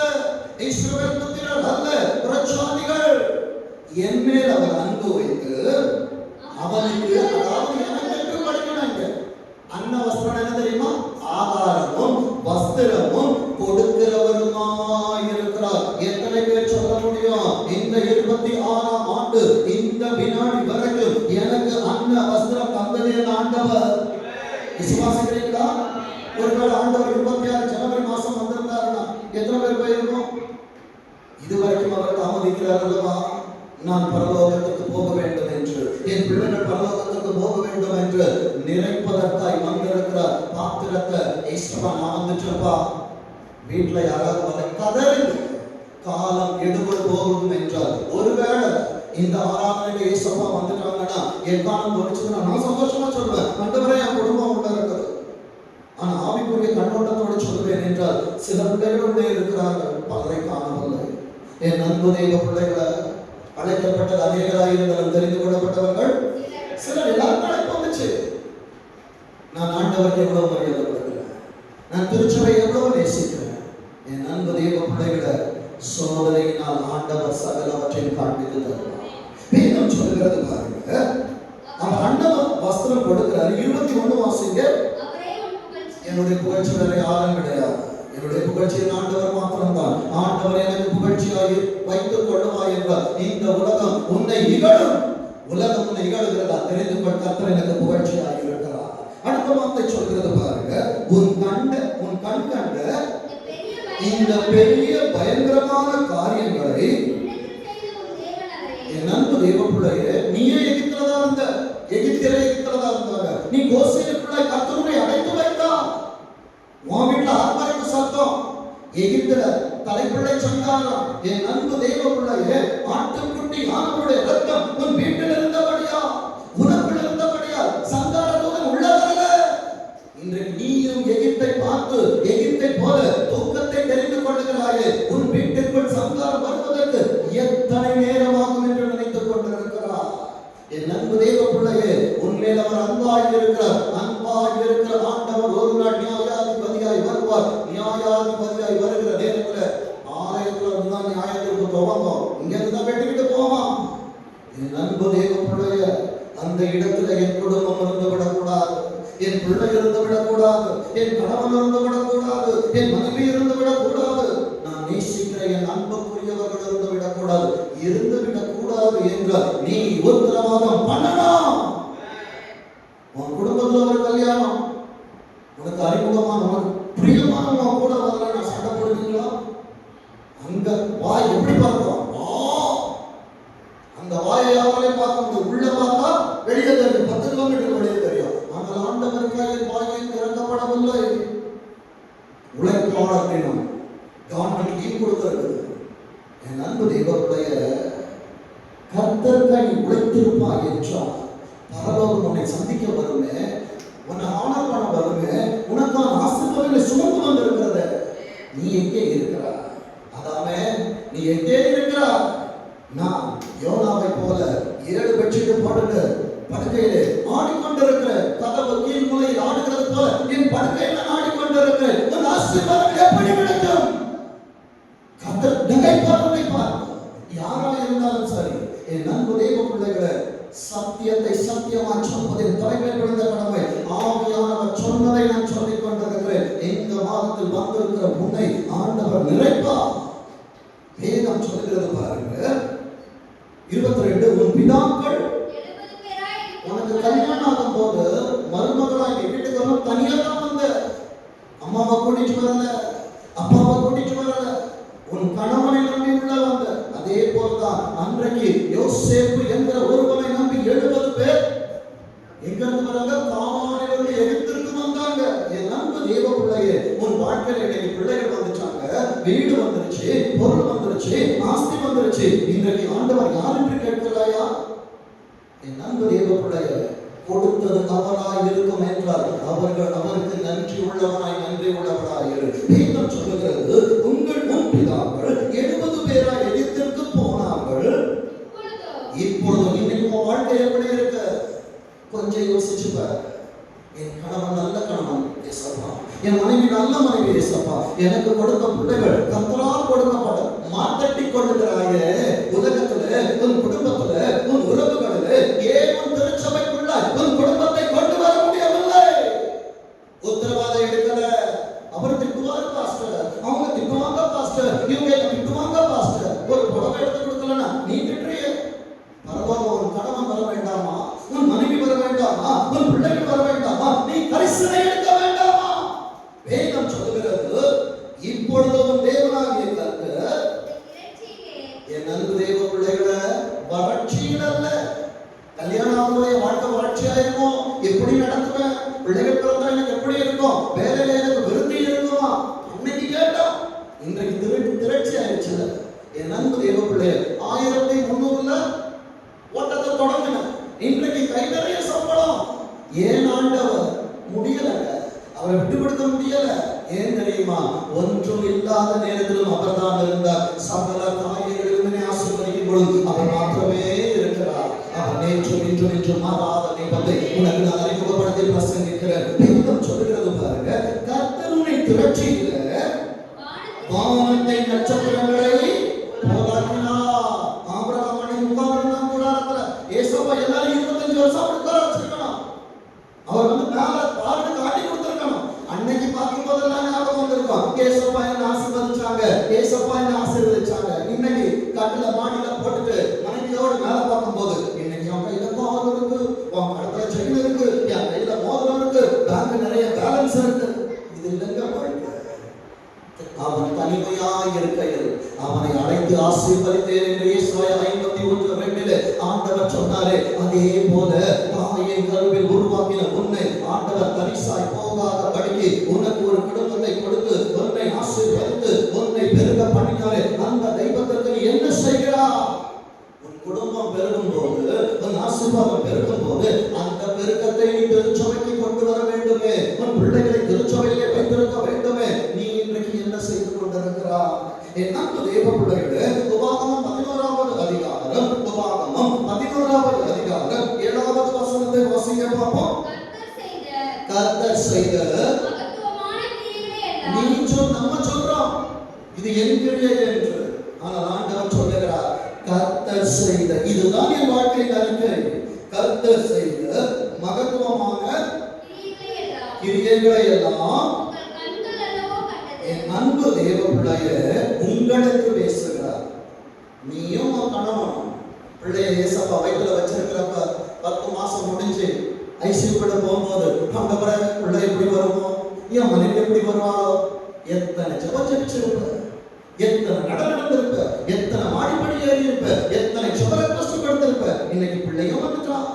இஸ்ரவேல் புத்திரர் அல்ல, பிரஜாதிகள். என் மேல் அவர் அன்பு வைத்து அவனுக்கு, அதாவது எனக்கு படிக்கணும். அன்ன வஸ்திரம் என்ன தெரியுமா? ஆகாரமும் வஸ்திரமும் கொடுக்கிறவருமாய் இருக்கிறார். எத்தனை பேர் சொல்ல முடியும்? இந்த 26ஆம் ஆண்டு இந்த வினாடி வரைக்கும் எனக்கு அன்ன வஸ்திரம் தந்தது என் ஆண்டவர். விசுவாசிக்கிறீங்களா? ஒருவேளை ஆண்டவர் 26 ஜனவரி மாசம் வந்திருந்தாருன்னா எத்தனை பேர் போயிருக்கோம்? இதுவரைக்கும் அவர் தாமதிக்கிறார் அல்லவா? நான் பரலோகத்துக்கு போக வேண்டும் என்று, என் பிள்ளைகள் பரலோகத்துக்கு போக வேண்டும் என்று நிறைப்பதற்காய் வந்திருக்கிற பாத்திரத்தை ஏசப்பா நான் வந்துட்டப்பா. வீட்டுல யாராவது வந்து கதறி காலம் எடுபடு போகும் என்றால், ஒருவேளை இந்த ஆராதனையில ஏசப்பா வந்துட்டாங்கன்னா என் காலம் தொடிச்சதுன்னா நான் சந்தோஷமா சொல்வேன், ஆண்டவரே என் குடும்பம் உள்ள இருக்குது. ஆனா ஆவிக்குரிய கண்ணோட்டத்தோடு சொல்வேன் என்றால், சில பிள்ளைகளுடைய இருக்கிறார்கள், பலரை காணவில்லை. என் அன்பு தெய்வ பிள்ளைகளை, அழைக்கப்பட்ட அநேகராயிருந்தாலும் தெரிந்து கொள்ளப்பட்டவர்கள் சிலர். எல்லாருக்கும் அழைப்பு வந்துச்சு. நான் ஆண்டவருக்கு எவ்வளவு மரியாதை கொடுக்கிறேன், நான் திருச்சபை எவ்வளவு நேசிக்கிறேன். என் அன்பு தெய்வ பிள்ளைகளை, சோதனையினால் ஆண்டவர் சகலவற்றையும் காண்பித்து தருவார். வேதம் சொல்லுகிறது பாருங்க, அவர் ஆண்டவர் வஸ்திரம் கொடுக்கிறார். 21 வாசிங்க. என்னுடைய புகழ்ச்சி வேற யாரும் கிடையாது, என்னுடைய புகழ்ச்சி ஆண்டவர் மாத்திரம்தான். ஆண்டவர் எனக்கு புகழ்ச்சியாய் வைத்துக் கொள்ளுவாய் என்றார். இந்த உலகம் உன்னை இகழும், உலகம் உன்னை இகழுகிறதா தெரிந்து கொள், கர்த்தர் எனக்கு புகழ்ச்சியாய் இருக்கிறார். அடுத்த வார்த்தை சொல்கிறது பாருங்க, உன் கண் கண்ட இந்த பெரிய பயங்கரமான காரியங்களை என் அன்பு தெய்வ பிள்ளையே, நீயே எகிப்திலதா இருந்த, எகிப்திலே எகிப்திலதா இருந்தாங்க. நீ கோசேனுக்குள்ளாய் கர்த்தரை அடைத்து வைத்தார். உன் வீட்டுல ஆர்ப்பாய்ப்பு சத்தம், எகிப்தில தலைப்பிள்ளை சங்காரம். என் அன்பு தெய்வ பிள்ளையே, ஆட்டுக்குட்டி ஆணுடைய ரத்தம் உன் வீட்டில் இருந்தபடியா, உனக்குள் இருந்தபடியா சங்காரத்துடன் உள்ளதல்ல. இன்றைக்கு நீயும் எகிப்தை பார்த்து எகிப்தை போல தூக்கத்தை தெரிந்து கொள்ளுகிறாயே. உன் வீட்டிற்குள் சங்காரம் வருவதற்கு எத்தனை நேரமாகும் என்று நினைத்துக் கொண்டிருக்கிறார். என் அன்பு தெய்வ பிள்ளையே, உன்மேல் அவர் அன்பாய் இருக்கிறார். அன்பாய் இருக்கிற ஆண்டவர் ஒரு நாள் நியாயாதிபதியாய் வருவார். நியாயாதிபதியாய் வருகிற நேரத்தில் ஆலயத்துல இருந்தால் நியாயத்திற்கு துவங்கும், இங்க இருந்தா வெட்டிக்கிட்டு போவான். என் அன்பு தெய்வ பிள்ளைய, அந்த இடத்துல என் குடும்பம் இருந்து விடக்கூடாது, என் பிள்ளை இருந்து விடக்கூடாது, என் கணவன் இருந்து விடக்கூடாது, என் மனைவி இருந்து விடக்கூடாது, நான் நேசிக்கிற என் அன்புக்குரியவர்கள் இருந்து விடக்கூடாது, இருந்து விடக்கூடாது என்றால் நீ உத்தரவாதம் பண்ணணும். உன் குடும்பத்தில் ஒரு கல்யாணம், உனக்கு அறிமுகமான உனக்கு பிரியமானவங்க கூட வரல, நான் சண்டை போடுவீங்களா? அங்க வாய் எப்படி பார்க்கிறோம்? அந்த வாயை யாராலே பார்க்க முடியும்? உள்ள பார்த்தா வெளியே தெரியும், 10 கிலோமீட்டர் வெளியே தெரியும். ஆனால் ஆண்டவருக்காக வாயை திறக்கப்படவில்லை. உழைப்பாளர்களிடம் கவர்மெண்ட் லீவ் கொடுத்திருக்குது. என் அன்பு தெய்வத்துடைய கர்த்தர்காய் உழைத்திருப்பாய் என்றால் பரலோகம் உன்னை சந்திக்க வருமே, உன்னை ஆனர் பண்ண வருமே, உனக்கான ஆசீர்வாதங்களை சுமந்து வந்திருக்கிறத. நீ எங்கே இருக்கிறாய்? அதாமே நீ எங்கே இருக்கிறாய்? நான் யோனாவை போல 7 பெட்ஷீட் போட்டுட்டு படுக்கையிலே ஆடிக்கொண்டிருக்கிற, கதவு கீழ் மூலையில் ஆடுகிறது போல என் படுக்கையில ஆடிக்கொண்டிருக்கிறேன். உன் ஆசீர்வாதம் எப்படி கிடைக்கும்? கர்த்தர் நினைப்பதை பார்த்து யாரா இருந்தாலும் சரி, என் அன்பு தெய்வ பிள்ளைகளை, சத்தியத்தை சத்தியமாய் சொல்வதில் தலைமையில் விழுந்த கடமை. ஆவியானவர் சொன்னதை நான் சொல்லிக் கொண்டிருக்கிறேன். இந்த மாதத்தில் வந்திருக்கிற உன்னை ஆண்டவர் நிறைப்பார். வேதம் சொல்கிறது பாருங்க, 22, உன் பிதாக்கள் உனக்கு கல்யாணம் ஆகும் போது மருமகளாக வீட்டுக்கு வர தனியா தான் வந்த, அம்மாவை கூட்டிட்டு வரல, அப்பாவை கூட்டிட்டு வரல, உன் கணவனை நம்பி உள்ள வந்த. அதே போலதான் அன்றைக்கு யோசேப்பு என்கிற ஒருவனை நம்பி 70 பேர் எங்க இருந்து வராங்க? கானானிலிருந்து எகிப்திற்கு வந்தாங்க. என் அன்பு தேவ பிள்ளையே, உன் வாழ்க்கையில இன்னைக்கு பிள்ளைகள் வந்துட்டாங்க, வீடு வந்துருச்சு, பொருள் வந்துருச்சு, ஆஸ்தி வந்துருச்சு. இன்றைக்கு ஆண்டவர் யார் என்று கேட்கிறாயா? என் அன்பு தேவ பிள்ளையே, கொடுத்தது அவராய் இருக்கும் என்றால் அவருக்கு நன்றி உள்ளவனாய், நன்றி உள்ளவனாய் இரு. வேதம் சொல்லுகிறது, உங்கள் முன்பிதாக்கள் 70 பேராய் எகிப்திற்கு போனார்கள். இப்பொழுது இன்னைக்கு உன் வாழ்க்கை எப்படி இருக்கு? கொஞ்சம் யோசிச்சு பாரு. என் கணவன் நல்ல கணவன் ஏசப்பா, என் மனைவி நல்ல மனைவி ஏசப்பா, எனக்கு கொடுத்த பிள்ளைகள் கர்த்தரால் கொடுக்கப்பட்ட மாத்தட்டி கொள்ளுகிறாயே. உலகத்துல உன் குடும்பத்துல உன் உறவுகளில் ஏன் உன் திருச்சபைக்குள்ள உன் குடும்பத்தை கொண்டு வர முடியவில்லை? உத்தரவாதம் எடுக்கல. அவர் திட்டுவார் பாஸ்டர், அவங்க திட்டுவாங்க பாஸ்டர், இவங்க திட்டுவாங்க பாஸ்டர். ஒரு புடவை எடுத்து கொடுக்கலன்னா நீ திட்டுறிய. பரவாயில்ல, உன் கணவன் வர வேண்டாமா? உன் மனைவி வர வேண்டாமா? உன் பிள்ளைகள் வர வேண்டாமா? நீ கரிசனை எடுக்க வேண்டாமா? வேதம் சொல்லுகிறது, இப்பொழுது உன் தேவனாகிய கர்த்தர் என் அன்பு தேவ பிள்ளைகளை வறட்சியில் அல்ல. கல்யாணம் அவங்களுடைய வாழ்க்கை வறட்சியா இருக்கும். எப்படி நடத்துவேன்? பிள்ளைகள் பிறந்தா எனக்கு எப்படி இருக்கும்? வேலையில எனக்கு விருத்தி இருக்குமா? அன்னைக்கு கேட்டோம், இன்றைக்கு திரட்சி ஆயிடுச்சு. என் அன்பு தேவ பிள்ளைய 1300 ஓட்டத்தை தொடங்கின. இன்றைக்கு கை நிறைய சம்பளம். ஏன் ஆண்டவர் முடியலங்க, அவரை விட்டுப்படுத்த முடியல. ஏன் தெரியுமா? ஒன்றும் இல்லாத நேரத்திலும் அவர் தான் இருந்தார். சகல காரியங்களிலுமே ஆசீர்வதிக்கும் பொழுது அவர் மாத்திரமே இருக்கிறார். அவர் நேற்றும் இன்றும் இன்றும் மாறாத தெய்வத்தை உனக்கு நான் அறிமுகப்படுத்தி பிரசங்கிக்கிறேன். வேதம் சொல்லுகிறது பாருங்க, கர்த்தர் உன்னை திரட்சியில வானத்தை நட்சத்திரங்களை போலாக்கினார். ஆபிரகாம் அன்னைக்கு உட்கார்ந்திருந்தான் கூடாரத்துல. ஏசப்பா எல்லாரும் 25 வருஷம் உட்கார வச்சிருக்கணும். அவர் மேல பாருங்க காட்டி கொடுத்திருக்கணும். அன்னைக்கு பார்க்கும் போதெல்லாம் ஞாபகம் வந்திருக்கும், ஏசப்பா என்ன ஆசீர்வதிச்சாங்க, ஏசப்பா என்ன ஆசீர்வதிச்சாங்க. இன்னைக்கு கட்டில மாடியில போட்டுட்டு மனைவியோடு மேல பார்க்கும் போது, இன்னைக்கு அவன் கையில கார் இருக்கு, உன் கடத்துல செயின் இருக்கு, என் கையில மோதிரம் இருக்கு, பேங்க் நிறைய பேலன்ஸ் இருக்கு. இது இல்லைங்க வாழ்க்கை. அவன் தனிமையாய் இருக்கையில் அவனை அழைத்து ஆசீர்வதித்தேன் என்று ஏசாயா 51:2 ஆண்டவர் சொன்னாரே, அதே போல தாயின் கருவில் உருவாக்கின உன்னை ஆண்டவர் தரிசாய் போகாதபடிக்கு உனக்கு ஒரு குடும்பத்தை கொடுத்து உன்னை ஆசீர்வதித்து உன்னை பெருக பண்ணினாரே. அந்த தெய்வத்திற்கு நீ என்ன செய்கிறாய்? உன் குடும்பம் பெருகும் போது, உன் ஆசீர்வாதம் பெருகும் போது, அந்த பெருக்கத்தை நீ திருச்சபைக்கு கொண்டு வர வேண்டுமே. உன் பிள்ளைகளை திருச்சபையிலே வைத்திருக்க வேண்டுமே. நீ இன்றைக்கு என்ன செய்து கொண்டிருக்கிறாய்? என் அன்பு தேவ பிள்ளைகளே, உபாகமம் 11வது அதிகாரம் 7வது வசனத்தை வாசிக்க பார்ப்போம். கர்த்தர் செய்த நீ நம்ம சொல்றோம் இது என் கிரியை என்று, ஆனால் ஆண்டவர் சொல்லுகிறார், கர்த்தர் செய்த, இதுதான் என் வாழ்க்கையின் அறிக்கை. கர்த்தர் செய்த மகத்துவமான கிரியைகளை எல்லாம் என் அன்பு தேவ பிள்ளைய உங்களுக்கு பேசுகிறார். நீயும் கணவன் பிள்ளைய ஏசப்பா வயிற்றுல வச்சிருக்கிறப்ப 10 மாசம் முடிஞ்சு ஐசியூக்குள்ள போகும்போது, ஆண்டவரே பிள்ளை எப்படி வருமோ, என் மனைவி எப்படி வருவாளோ, எத்தனை ஜெபிச்சிருப்ப, எத்தனை நடந்திருப்ப, எத்தனை மாடிப்படி ஏறி இருப்ப, எத்தனை சுபரக்கஸ்ட் கொடுத்திருப்ப. இன்னைக்கு பிள்ளையும் வந்துட்டான்,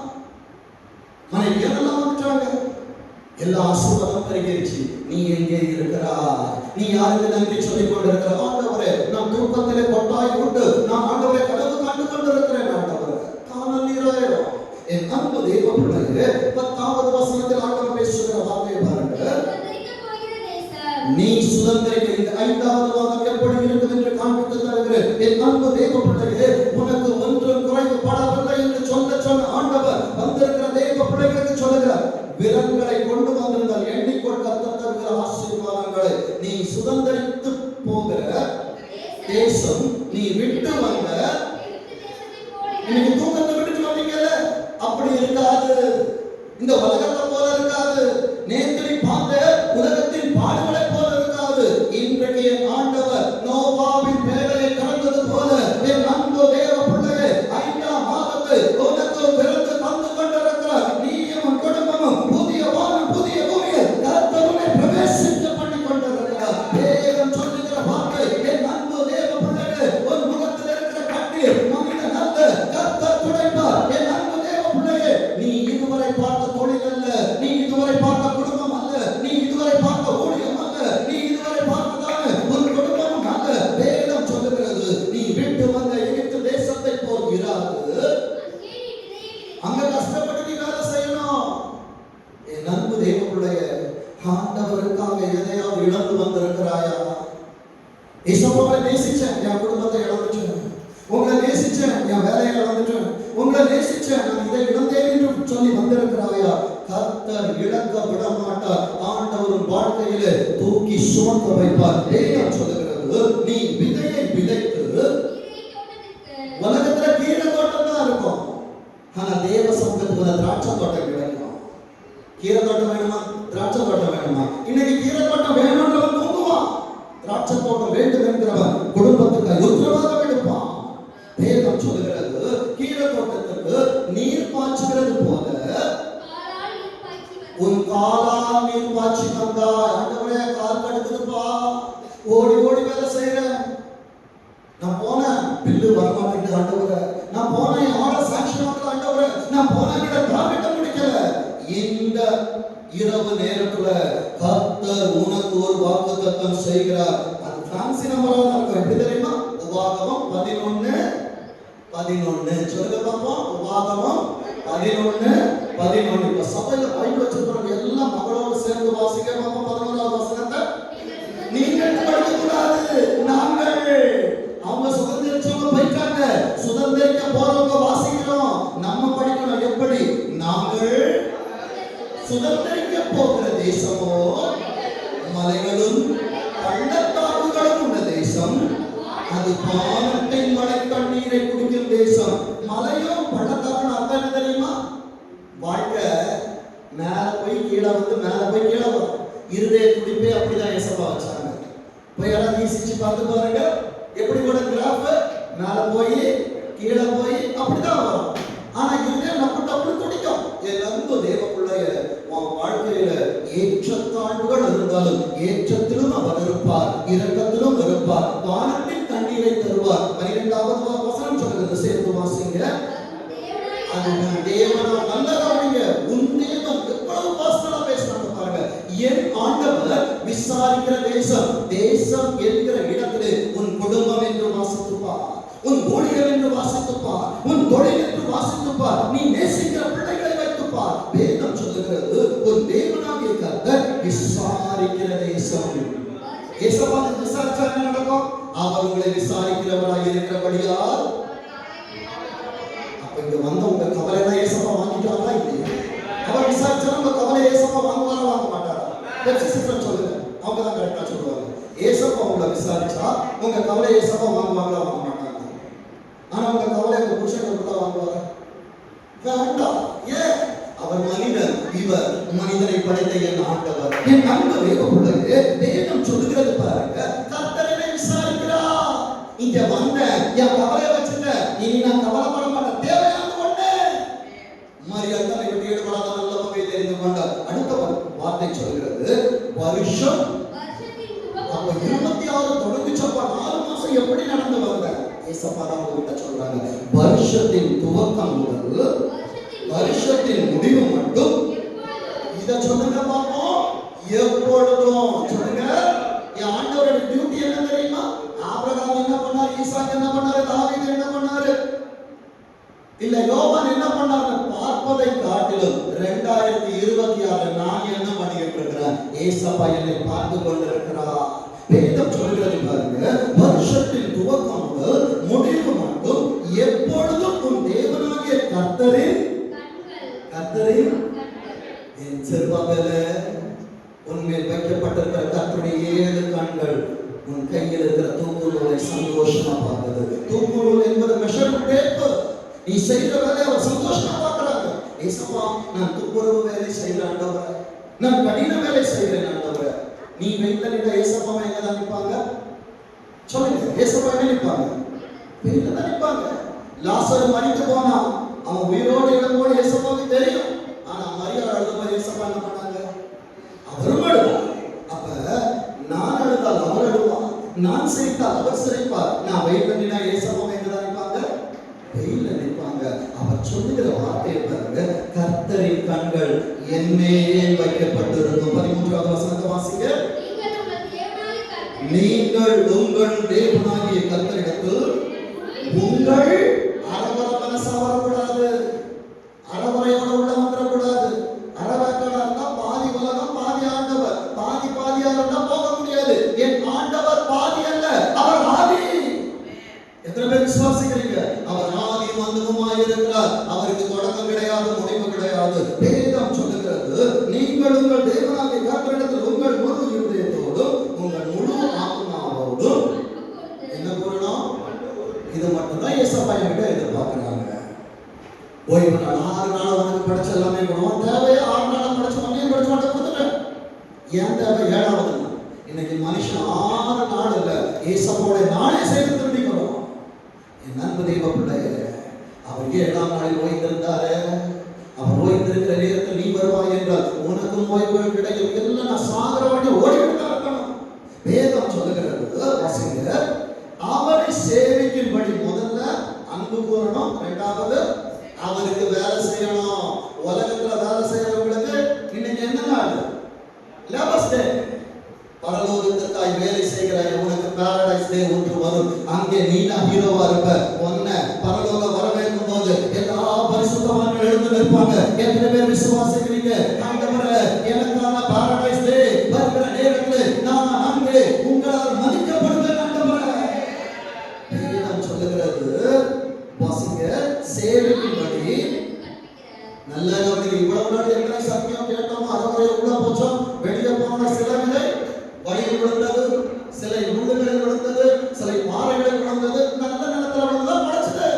மனைவியும் நல்லா வந்துட்டாங்க, எல்லா ஆசீர்வாதம் பெருகிருச்சு. நீ எங்கே இருக்கிறாய்? நீ யாருக்கு நன்றி சொல்லிக் கொண்டிருக்கிற? ஆண்டவரே, நான் தூக்கத்திலே கொட்டாய் விட்டு நான் ஆண்டவரை கனவு கண்டு கொண்டிருக்கிறேன். ஆண்டவரே காணல் நீராயிரம். என் அன்பு தேவ பிள்ளைகளே, 10வது வசனத்தில் ஆண்டவர் பேசுகிற வார்த்தையை பாருங்க. நீ சுதந்திரிக்க இந்த 5வது வாதம் எப்படி இருக்கும் என்று காண்பித்து தருகிறேன். என் அன்பு தேவ பிள்ளைகளே, உனக்கு ஒன்றும் குறைவுபடவில்லை என்று சொன்ன ஆண்டவர் வந்திருக்கிற தேவ பிள்ளைகளுக்கு சொல்லுகிறார், விரல்களை கொண்டு வந்திருந்தால் எண்ணிக்கொள் கர்த்தர் தருகிற ஆசீர்வாதங்களை நீ சுதந்திரித்து போகிற தேசம், நீ விட்டு வந்த, இன்னைக்கு தூக்கத்தை விட்டு வந்தீங்கல்ல, அப்படி இருக்காது. இந்த உலகத்தை போல இருக்காது. நேற்று நீ பார்த்த உலகத்தின் பாடுகளை போல இருக்காது. இன்றைக்கு என் ஆண்டவர் நோவாவின் பேரையை கடந்தது போல என் அன்பு தேவ பிள்ளையே 5ஆம் மாதத்தை உனக்கு பிறந்து தந்து கொண்டிருக்கிறார். நீயும் உன் குடும்பமும் புதிய வானம் புதிய பூமியில் கர்த்தருனை பிரவேசிக்க பண்ணி கொண்டிருக்கிறார். வேதம் சொல்லுகிற வார்த்தை, என் அன்பு தேவ பிள்ளையே, உன் முகத்தில் இருக்கிற கண்ணீர் மனிதன் அல்ல, கர்த்தர் துடைப்பார். என் அன்பு தேவ பிள்ளையே, நீ இதுவரை பார்த்த தொழில் அல்ல, நீ இதுவரை பார்த்த குடும்பம் அல்ல, நீ இதுவரை பார்த்த ஊழியம் அல்ல, நீ இதுவரை பார்த்ததான உன் குடும்பம் அல்ல. வேதம் சொல்லுகிறது, நீ விட்டு வந்த எகிப்து தேசத்தை போல் இராது. அங்க கஷ்டப்பட்டு நீ வேலை செய்யணும். என் அன்பு தேவ பிள்ளையே, ஆண்டவருக்காக எதையாவது இழந்து வந்திருக்கிறாயா? இசப்பாவை நேசிச்சேன், என் குடும்பத்தை இழந்துட்டேன். உங்களை நேசிச்சேன், என் வேலையை இழந்துட்டேன். உங்களை நேசிச்சேன், நான் இதை இழந்தேன் என்று சொல்லி வந்திருக்கிறாயா? கர்த்தர் இழக்க விட மாட்டார். ஆண்டவர் வாழ்க்கையிலே தூக்கி சுமக்க வைப்பார். வேதம் சொல்லுகிறது, நீ விதையை விதைத்து உலகத்துல கீரை தோட்டம் தான் இருக்கும், ஆனா தேவ சமூகத்துல திராட்சை தோட்டம் கிடைக்கும். கீரை தோட்டம் வேணுமா, திராட்சை தோட்டம் வேணுமா? இன்னைக்கு கீரை தோட்டம் வேணும்ன்றவன் தூங்குவான், திராட்சை தோட்டம் வேண்டும் என்கிறவன் குடும்பத்துக்கு உத்தரவாதம் எடுப்பான். வேதம் சொல்லுகிறது, கீரை தோட்டத்துக்கு நீர் பாய்ச்சுகிறது போல உன் காலால் நீர் பாய்ச்சி வந்தா. ஆண்டவரே, கால் கடுக்குதுப்பா, ஓடி ஓடி வேலை செய்யறேன், நான் போனேன் பில்லு வரமாட்டேங்குது ஆண்டவரே, நான் போனேன் என் ஆர்டர் சாங்ஷன் ஆகல ஆண்டவரே, நான் போனேன் என்னோட டார்கெட்டை முடிக்கல. இந்த இரவு நேரத்துல கர்த்தர் உனக்கு ஒரு வாக்குத்தத்தம் செய்கிறார். அது பிரான்சி நம்பரா இருக்கும். எப்படி தெரியுமா? உபாகமம் 11:11 சொல்லுங்க பாப்போம். உபாகமம் 11:11. இப்ப சபையில பைபிள் வச்சிருக்கிறவங்க எல்லாம் மகளோடு சேர்ந்து வாசிக்க பாப்போம். 11வது வசனத்தை நீங்கள் படிக்க கூடாது, நாங்கள். அவங்க சுதந்திரிச்சவங்க போயிட்டாங்க, சுதந்திரிக்க போறவங்க வாசிக்கிறோம், நம்ம படிக்கணும். எப்படி? நாங்கள் சுதந்திரிக்க போகிற தேசமோ மலைகளும் பள்ளத்தாக்குகளும் உள்ள தேசம், அது பானத்தின் மழை தண்ணீரை குடிக்கும் தேசம். மலையும் பள்ளத்தாக்கும் அர்த்தம் என்ன தெரியுமா? வாழ்க்கை மேல போய் கீழே வந்து மேல போய் கீழே வரும். இருதய துடிப்பே அப்படிதான் ஏசப்பா வச்சாங்க. போய் எல்லாம் வீசிச்சு பார்த்து பாருங்க, எப்படி கூட கிராஃப் மேல போய் கீழே போய் அப்படிதான் வரும். ஆனா இருதய நம்ம டப்பு துடிக்கும். என் அன்பு தேவ பிள்ளைய, உன் வாழ்க்கையில ஏற்றத்தாழ்வுகள் இருந்தாலும் ஏற்றத்திலும் அவர் இருப்பார், இரக்கத்திலும் இருப்பார், வானத்தின் தண்ணீரை தருவார். 12வது வசனம் சொல்லுகிறது, சேர்த்து வாசிங்க. அது உன் தேவனா. நல்ல கவனிங்க, உன் தேவன் எவ்வளவு பர்சனலா பேசுறாங்க பாருங்க. என் ஆண்டவர் விசாரிக்கிற தேசம். தேசம் என்கிற இடத்திலே உன் குடும்பம் என்று வாசித்துப்பார், உன் ஊழியர் என்று வாசித்துப்பார், உன் தொழில் என்று வாசித்துப்பார், நீ நேசிக்கிற பிள்ளைகளை வைத்துப்பார். வேதம் சொல்லுகிறது, உன் தேவனாகிய கர்த்தர் விசாரிக்கிற தேசம். ஏசப்பா விசாரிச்சா என்ன நடக்கும்? அவர் உங்களை விசாரிக்கிறவராய் இருக்கிறபடியால். அப்ப இங்க வந்த உங்க கவலை எல்லாம் ஏசப்பா வாங்கிட்டாரா இல்லையா? அவர் விசாரிச்சா உங்க கவலை ஏசப்பா வாங்குவாரா வாங்க மாட்டாரா? சொல்லுங்க, அவங்க தான் கரெக்டா சொல்லுவாங்க. ஏசப்பா உங்களை விசாரிச்சா உங்க கவலை ஏசப்பா வாங்குவாங்களா வாங்க மாட்டாங்க. ஆனா உங்க கவலை உங்க புருஷன் கொடுத்தா வாங்குவாரா? வேண்டாம். ஏன்? அவர் மனிதன், இவர் மனிதனை படைத்த என் ஆண்டவர். என் அன்பு தேவ பிள்ளையே, வேதம் சொல்லுகிறது பாருங்க, கர்த்தர் என்னை விசாரிக்கிறார். இங்க வந்த என் கவலையை வச்சுட்ட, இனி நான் கவலைப்பட மாட்டேன். தேவையான ஒண்ணு மரியாதை விட்டு ஈடுபடாத நல்ல வகை தெரிந்து கொண்டார். அடுத்த வார்த்தை சொல்கிறது, வருஷம். அப்ப 26 தொடங்குச்சப்பா 4 மாசம் எப்படி நடந்து வந்த ஏசப்பா தான் உங்ககிட்ட சொல்றாங்க. வருஷத்தின் துவக்கம் முதல் வருஷத்தின் முடிவு மட்டும். இத சொல்லுங்க பாப்போம். எப்பொழுதும் சொல்லுங்க. என் ஆண்டவரோட டியூட்டி என்ன தெரியுமா? ஆபிரகாம் என்ன பண்ணாரு, ஈசாக் என்ன பண்ணாரு, தாவீது என்ன பண்ணாரு, இல்ல யோவான் என்ன பண்ணாரு பார்ப்பதை காட்டிலும் 2026 நான் என்ன பண்ணிட்டு இருக்கிறேன்? ஏசப்பா என்னை பார்த்து கொண்டிருக்கிறார். வேதம் சொல்கிறது பாருங்க, வருஷத்தின் துவக்கம் முதல் முடிவு மட்டும் எப்பொழுதும் உன் தேவனாகிய கர்த்தரின் என் செல்வாவிலே உன்மேல் வைக்கப்பட்டிருக்கிற கர்த்தருடைய 7 கண்கள் உன் கையில் இருக்கிற தூக்குநூலை சந்தோஷமா பார்த்தது. தூக்குநூல் என்பது மெஷர்மெண்ட் டேப். நீ செய்யற வேலையை அவர் சந்தோஷமா பார்க்கிறாங்க. ஏசப்பா, நான் துப்புரவு வேலை செய்யறேன் ஆண்டவரே, நான் கடின வேலை செய்யறேன் ஆண்டவரே. நீ வெயிட்ல நின்ற ஏசப்பா எங்க தான் நிற்பாங்க? சொல்லுங்க, ஏசப்பா எங்க நிற்பாங்க? வெயிட்ல தான் நிற்பாங்க. லாசரு மரித்து போனா அவன் உயிரோடு இடம்போது ஏசப்பாவுக்கு தெரியும். ஆனா மரியாதை அழுதும்போது ஏசப்பா என்ன பண்ணாங்க? அவரும் அழுவார். அப்ப நான் அழுதால் அவர் அழுவார், நான் சிரித்தால் அவர் சிரிப்பார். நான் வெயிட்ல நின்னா ஏசப்பா எங்க தான் நிற்பாங்க? வெயில்ல நிற்பாங்க. அவர் சொல்லுகிற வார்த்தையை பாருங்க, கர்த்தரின் கண்கள் என்மேல் வைக்கப்பட்டிருக்கும். 13வது வசனத்தை வாசிங்க. நீங்கள் உங்கள் தேவனாகிய கர்த்தரிடத்தில் உங்கள் அரவரமனசா வரக்கூடாது, அரவரையோட உள்ள வந்துடக்கூடாது. அரவரைக்கடா இருந்தா பாதி உலகம் பாதி ஆண்டவர், பாதியா இருந்தா போக முடியாது. என் ஆண்டவர் பாதி அல்ல, அவர் ஆதி. எத்தனை பேர் விசுவாசிக்கிறீங்க? அவர் ஆதி மந்தமுமாய் இருக்கிறார். அவருக்கு தொடக்கம் கிடையாது, முடிவு கிடையாது. வேதம் சொல்லுகிறது, ஏன் தேவை 7வது நாள்? இன்னைக்கு மனுஷன் 6 நாள் இல்ல, ஏசப்பாவுடைய நாளே சேர்த்து திரும்பிக்கிறோம். என் அன்பு தெய்வ பிள்ளையே, அவர் 7ஆம் நாளில் ஓய்ந்திருந்தாரு. அவர் ஓய்ந்திருக்கிற நேரத்தில் நீ வருவாய் என்றால் உனக்கும் ஓய்வு கிடைக்கும். எல்லாம் நான் சாகர வழி ஓடிவிட்டு இருக்கணும். வேதம் சொல்லுகிறது, வாசிங்க, அவரை சேவிக்கும்படி முதல்ல அன்பு கூறணும், 2வது அவருக்கு வேலை செய்யணும். உலகத்துல வேலை செய்யறவங்களுக்கு இன்னைக்கு என்ன நாள்? Labours day. பரலோகத்துக்காய் வேலை செய்கிறாய், உனக்கு பாரடைஸ் டே ஒன்று வரும். அங்கே நீ தான் ஹீரோவா இருப்ப. உன்னை பரலோகம் வரவேற்கும் போது எல்லா பரிசுத்தவான்கள் எழுந்து நிற்பாங்க. எத்தனை பேர் விசுவாசிக்கிறீங்க? ஆண்டவரே, எனக்கான பாரடைஸ் டே வருகிற நேரத்தில் நான் அங்கே உங்களால் மதிக்கப்படுவேன். ஆண்டவரே, வேதம் சொல்லுகிறது, வாசிங்க, சேவைக்கும்படி நல்ல கவனிக்க. இவ்வளவு நாள் எத்தனை சத்தியம் கேட்டோமோ அதை உள்ள போச்சோம். வெளியே போன சில விதை வழியில் விழுந்தது, சில முள்ளுகளில் விழுந்தது, சில பாறைகளில் விழுந்தது, நல்ல நிலத்தில் விழுந்ததான் முளைச்சது.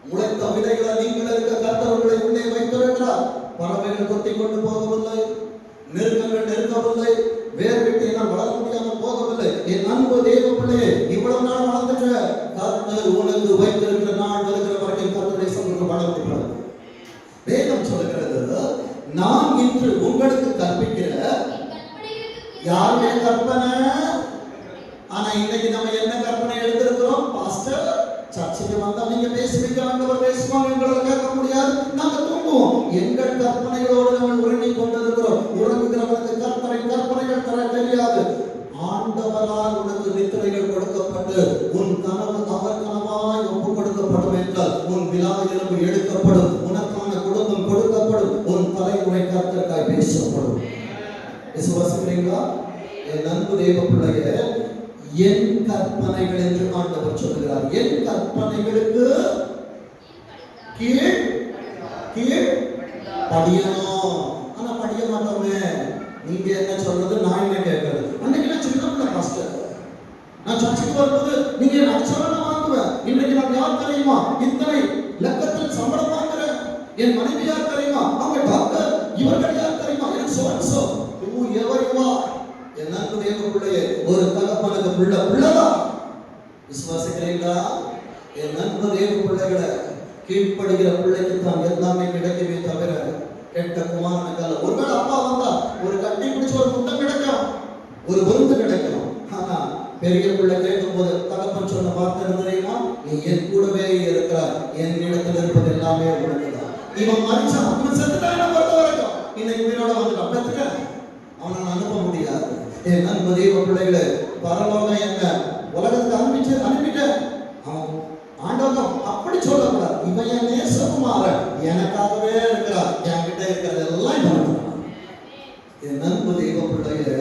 முளைத்த விதைகளை நீங்கள் இருக்க கர்த்தர்களை உள்ளே வைத்திருக்கிறார். பறவைகள் கொத்தி கொண்டு போகவில்லை, நெருக்கங்கள் நெருக்கவில்லை, வேறு விட்டு என்னால் வளர முடியாமல் போகவில்லை. என் அன்பு தெய்வ பிள்ளையே, இவ்வளவு நாள் வளர்ந்துட்ட கர்த்தர் உனக்கு வைத்திருக்கிற நாள் வருகிற வரைக்கும் கர்த்தருடைய சமூகம் வளர்ந்து. வேதம் சொல்லுகிறது, நான் இன்று உங்களுக்கு கற்பிக்கிற யாருடைய கற்பனை? ஆனா இன்னைக்கு நம்ம என்ன கற்பனை எடுத்திருக்கிறோம்? பாஸ்டர் சர்ச்சுக்கு வந்தா நீங்க பேசுவீங்க, ஆண்டவர் பேசுவாங்க, எங்களை கேட்க முடியாது, நாங்க தூங்குவோம். எங்கள் கற்பனைகளோடு நம்ம உறங்கி கொண்டிருக்கிறோம். உறங்குகிறவனுக்கு கற்பனைகள் தர தெரியாது. ஆண்டவரால் உனக்கு நித்திரைகள் கொடுக்கப்பட்டு உன் கனவு அவர் கனவாய் ஒப்பு கொடுக்கப்படும் என்றால் உன் விழா எலும்பு எடுக்கப்படும், உனக்கான குடும்பம் கொடுக்கப்படும், உன் தலைமுறை கர்த்தருக்காய் பேசப்படும். விசுவாசிக்கிறீங்களா? என் அன்பு தெய்வ பிள்ளையே, என் கற்பனைகள் என்று ஆண்டவர் சொல்கிறார். என் கற்பனைகளுக்கு கீழ் படியணும். ஆனா படிய மாட்டோமே. நீங்க என்ன சொல்றது, நான் என்ன கேட்கறது? அன்னைக்கு நான் சின்ன பிள்ளை பாஸ்டர், நான் சர்ச்சுக்கு வரும்போது நீங்க என்ன அடிச்சாலும் நான் வாங்குவேன். இன்னைக்கு நான் யார் தெரியுமா? இத்தனை லட்சத்தில் சம்பளம் வாங்குறேன். என் மனைவி யார் தெரியுமா? அவங்க டாக்டர். இவர்கள் யார் தெரியுமா? எனக்கு சோ என் அன்பு தேவ பிள்ளையே, ஒரு தகப்பனுக்கு பிள்ளைதான். விசுவாசிக்கிறீங்களா? என் அன்பு தேவ பிள்ளைகளை, கீழ்ப்படுகிற பிள்ளைக்கு தான் எல்லாமே கிடைக்கவே தவிர கெட்ட குமாரனுக்கு அல்ல. ஒருவேளை அப்பா வந்தா ஒரு கட்டி பிடிச்ச ஒரு முட்டம் கிடைக்கும், ஒரு விருந்து கிடைக்கும். ஆனா பெரிய பிள்ளை கேட்கும் போது தகப்பன் சொன்ன வார்த்தை தெரியுமா? நீ என் கூடவே இருக்கிறார், என் இடத்தில் இருப்பது எல்லாமே உனக்குதான். இவன் மனுஷன் அவன் செத்துட்டான் பொறுத்த வரைக்கும். இன்னைக்கு உயிரோட வந்து அப்பத்துக்க அவனை அனுப்ப முடியாது. என் அன்பு தெய்வ பிள்ளைகளை, பரலோகம் என்ன உலகத்துக்கு அனுப்பிட்டேன். அவன் ஆண்டவன் அப்படி சொல்லக்கூடாது. இவன் என் நேசகுமாரன், எனக்காகவே இருக்கிறார், என்கிட்ட இருக்கிறதெல்லாம் பண்ணுறான். என் அன்பு தெய்வ பிள்ளைய,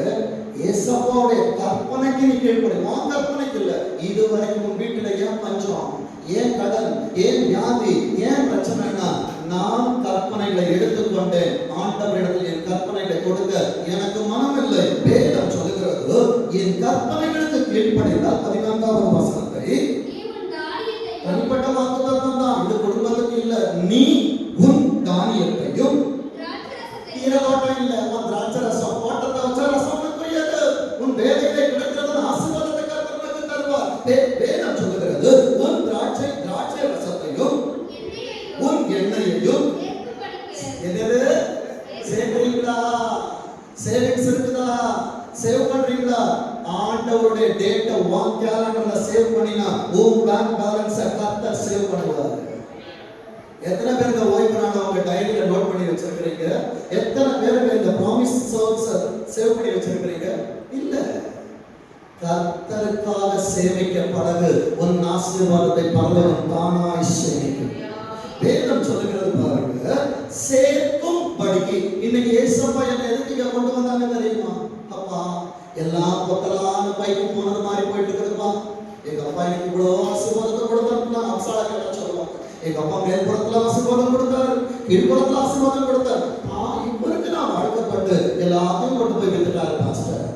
ஏசப்பாவுடைய கற்பனைக்கு நீ கேட்கணும், உன் கற்பனைக்கு இல்லை. இதுவரைக்கும் உன் வீட்டுல ஏன் பஞ்சம், ஏன் கடன், ஏன் வியாதி, ஏன் பிரச்சனைனா நான் கற்பனைகளை எடுத்துக்கொண்டேன். ஆண்டவரிடத்தில் என் கற்பனைகளை கொடுக்க எனக்கு மனம் இல்லை. வேதம் சொல்லுகிறது, என் கற்பனைகளுக்கு கீழ்ப்படிந்தால் 14வது வசனத்தை தனிப்பட்ட வாக்குத்தத்தம் தான், இது குடும்பத்துக்கு இல்ல. நீ உன் தானியத்தையும் தீரதோட்டம் இல்ல, உன் திராட்சை ரசம் ஓட்டத்தை வச்ச ரசம் புரியாது. உன் வேலையிலே கிடைக்கிறது ஆசீர்வாதத்தை கர்த்தருக்கு தருவார். வேதம் சொல்லுகிறது, உன் திராட்சை ரசத்தையும் உன் எண்ணெயையும் என்னது சேர்க்கிறீங்களா? சேவிங்ஸ் இருக்குதா? சேவ் பண்றீங்களா? ஆண்டவருடைய டேட்டா உன் கேலண்டர்ல சேவ் பண்ணினா உன் பேங்க் பேலன்ஸை கர்த்தர் சேவ் பண்ணுவார். எத்தனை பேர் இந்த ஓய்வு நாளை உங்க டைரியில நோட் பண்ணி வச்சிருக்கிறீங்க? எத்தனை பேருக்கு இந்த ப்ராமிஸ் சோர்ஸ் சேவ் பண்ணி வச்சிருக்கிறீங்க? இல்ல. கர்த்தருக்காக சேமிக்க பழகு, உன் ஆசீர்வாதத்தை பரலோகம் தானாய் சேமிக்கும். வேதம் சொல்லுகிறது பாருங்க, சேர்க்கும் படிக்கு. இன்னைக்கு ஏசப்பா என்ன எதுக்கு கொண்டு வந்தாங்க தெரியுமா? அப்பா எல்லாம் பொத்தலான பைக்கு போனது மாதிரி போயிட்டு இருக்குதுப்பா. எங்க அப்பா எனக்கு இவ்வளவு ஆசீர்வாதத்தை கொடுத்தாருன்னா அப்சாலா கேட்ட சொல்லுவாங்க. எங்க அப்பா மேல்புறத்துல ஆசீர்வாதம் கொடுத்தாரு, கீழ்புறத்துல ஆசீர்வாதம் கொடுத்தாரு. இவருக்கு நான் வாழ்க்கப்பட்டு எல்லாத்தையும் கொண்டு போய் விட்டுட்டாரு பாஸ்டர்.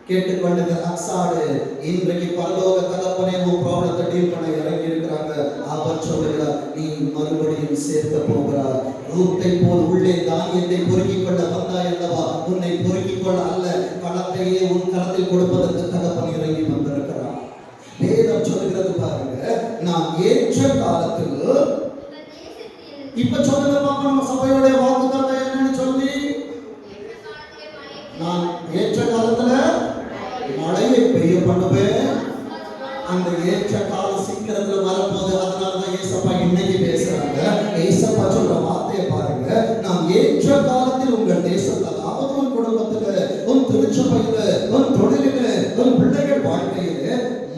கேட்டுக்கொண்டு அக்ஸாடு இன்றைக்கு பரலோக தகப்பனே உன் ப்ராப்ளத்தை டீல் பண்ண இறங்கி இருக்கிறாங்க. அவர் சொல்லுகிறார், நீ மறுபடியும் சேர்க்க போகிறார். ரூத்தை போல் உள்ளே தானியத்தை பொறுக்கிக் கொள்ள வந்தாய் அல்லவா? உன்னை பொறுக்கிக் கொள்ள அல்ல, களத்தையே உன் களத்தில் கொடுப்பதற்கு தகப்பன் இறங்கி வந்திருக்கிறார். வேதம் சொல்கிறது பாருங்க, நான் ஏற்ற காலத்தில் இப்ப சொல்லுங்க பாப்பா, நம்ம சபையோட வாக்குத்தத்தம் என்னன்னு சொல்லி, நான் ஏற்ற காலத்துல மழையை பெய்ய பண்ணுவேன். அந்த ஏற்ற காலம் சீக்கிரத்துல வரப்போது. அதனாலதான் ஏசப்பா இன்னைக்கு பேசுறாங்க. ஏசப்பா சொல்ற வார்த்தையை பாருங்க, நான் ஏற்ற காலத்தில் உங்கள் தேசத்துல, அதாவது உன் குடும்பத்துல, உன் திருச்சபையில, உன் தொழிலில, உன் பிள்ளைகள் வாழ்க்கையில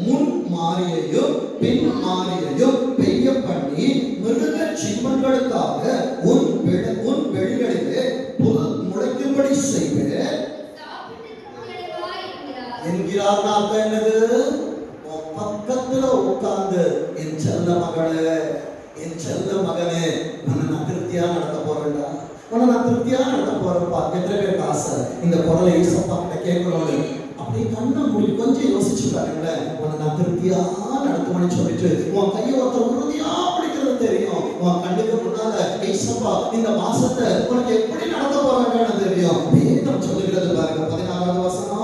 முன் மாறியையும் பின் மாறியையும் பெய்ய பண்ணி மிருக ஜீவன்களுக்காக உன் வெளிகளிலே புல் முளைக்கும்படி செய்வேன் என்கிறார். என்னது? பக்கத்துல உட்கார்ந்து என் செல்ல மகளே, என் செல்ல மகனே, உன்னை நான் திருப்தியா நடத்த போறேன்டா, உன்னை நான் திருப்தியா நடத்த போறேன்ப்பா. எத்தனை பேருக்கு ஆசை இந்த குரலை ஏசப்பா கிட்ட கேட்கணும்னு? அப்படி கண்ணை மூடி கொஞ்சம் யோசிச்சு பாருங்களேன். உன்னை நான் திருப்தியா நடத்துவேன்னு சொல்லிட்டு உன் கையை ஒருத்தர் உறுதியா பிடிக்கிறது தெரியும். உன் கண்ணுக்கு முன்னால ஏசப்பா இந்த மாசத்தை உனக்கு எப்படி நடத்த போறாங்கன்னு தெரியும். வேதம் சொல்லுகிறது பாருங்க, 16வது வசனம்.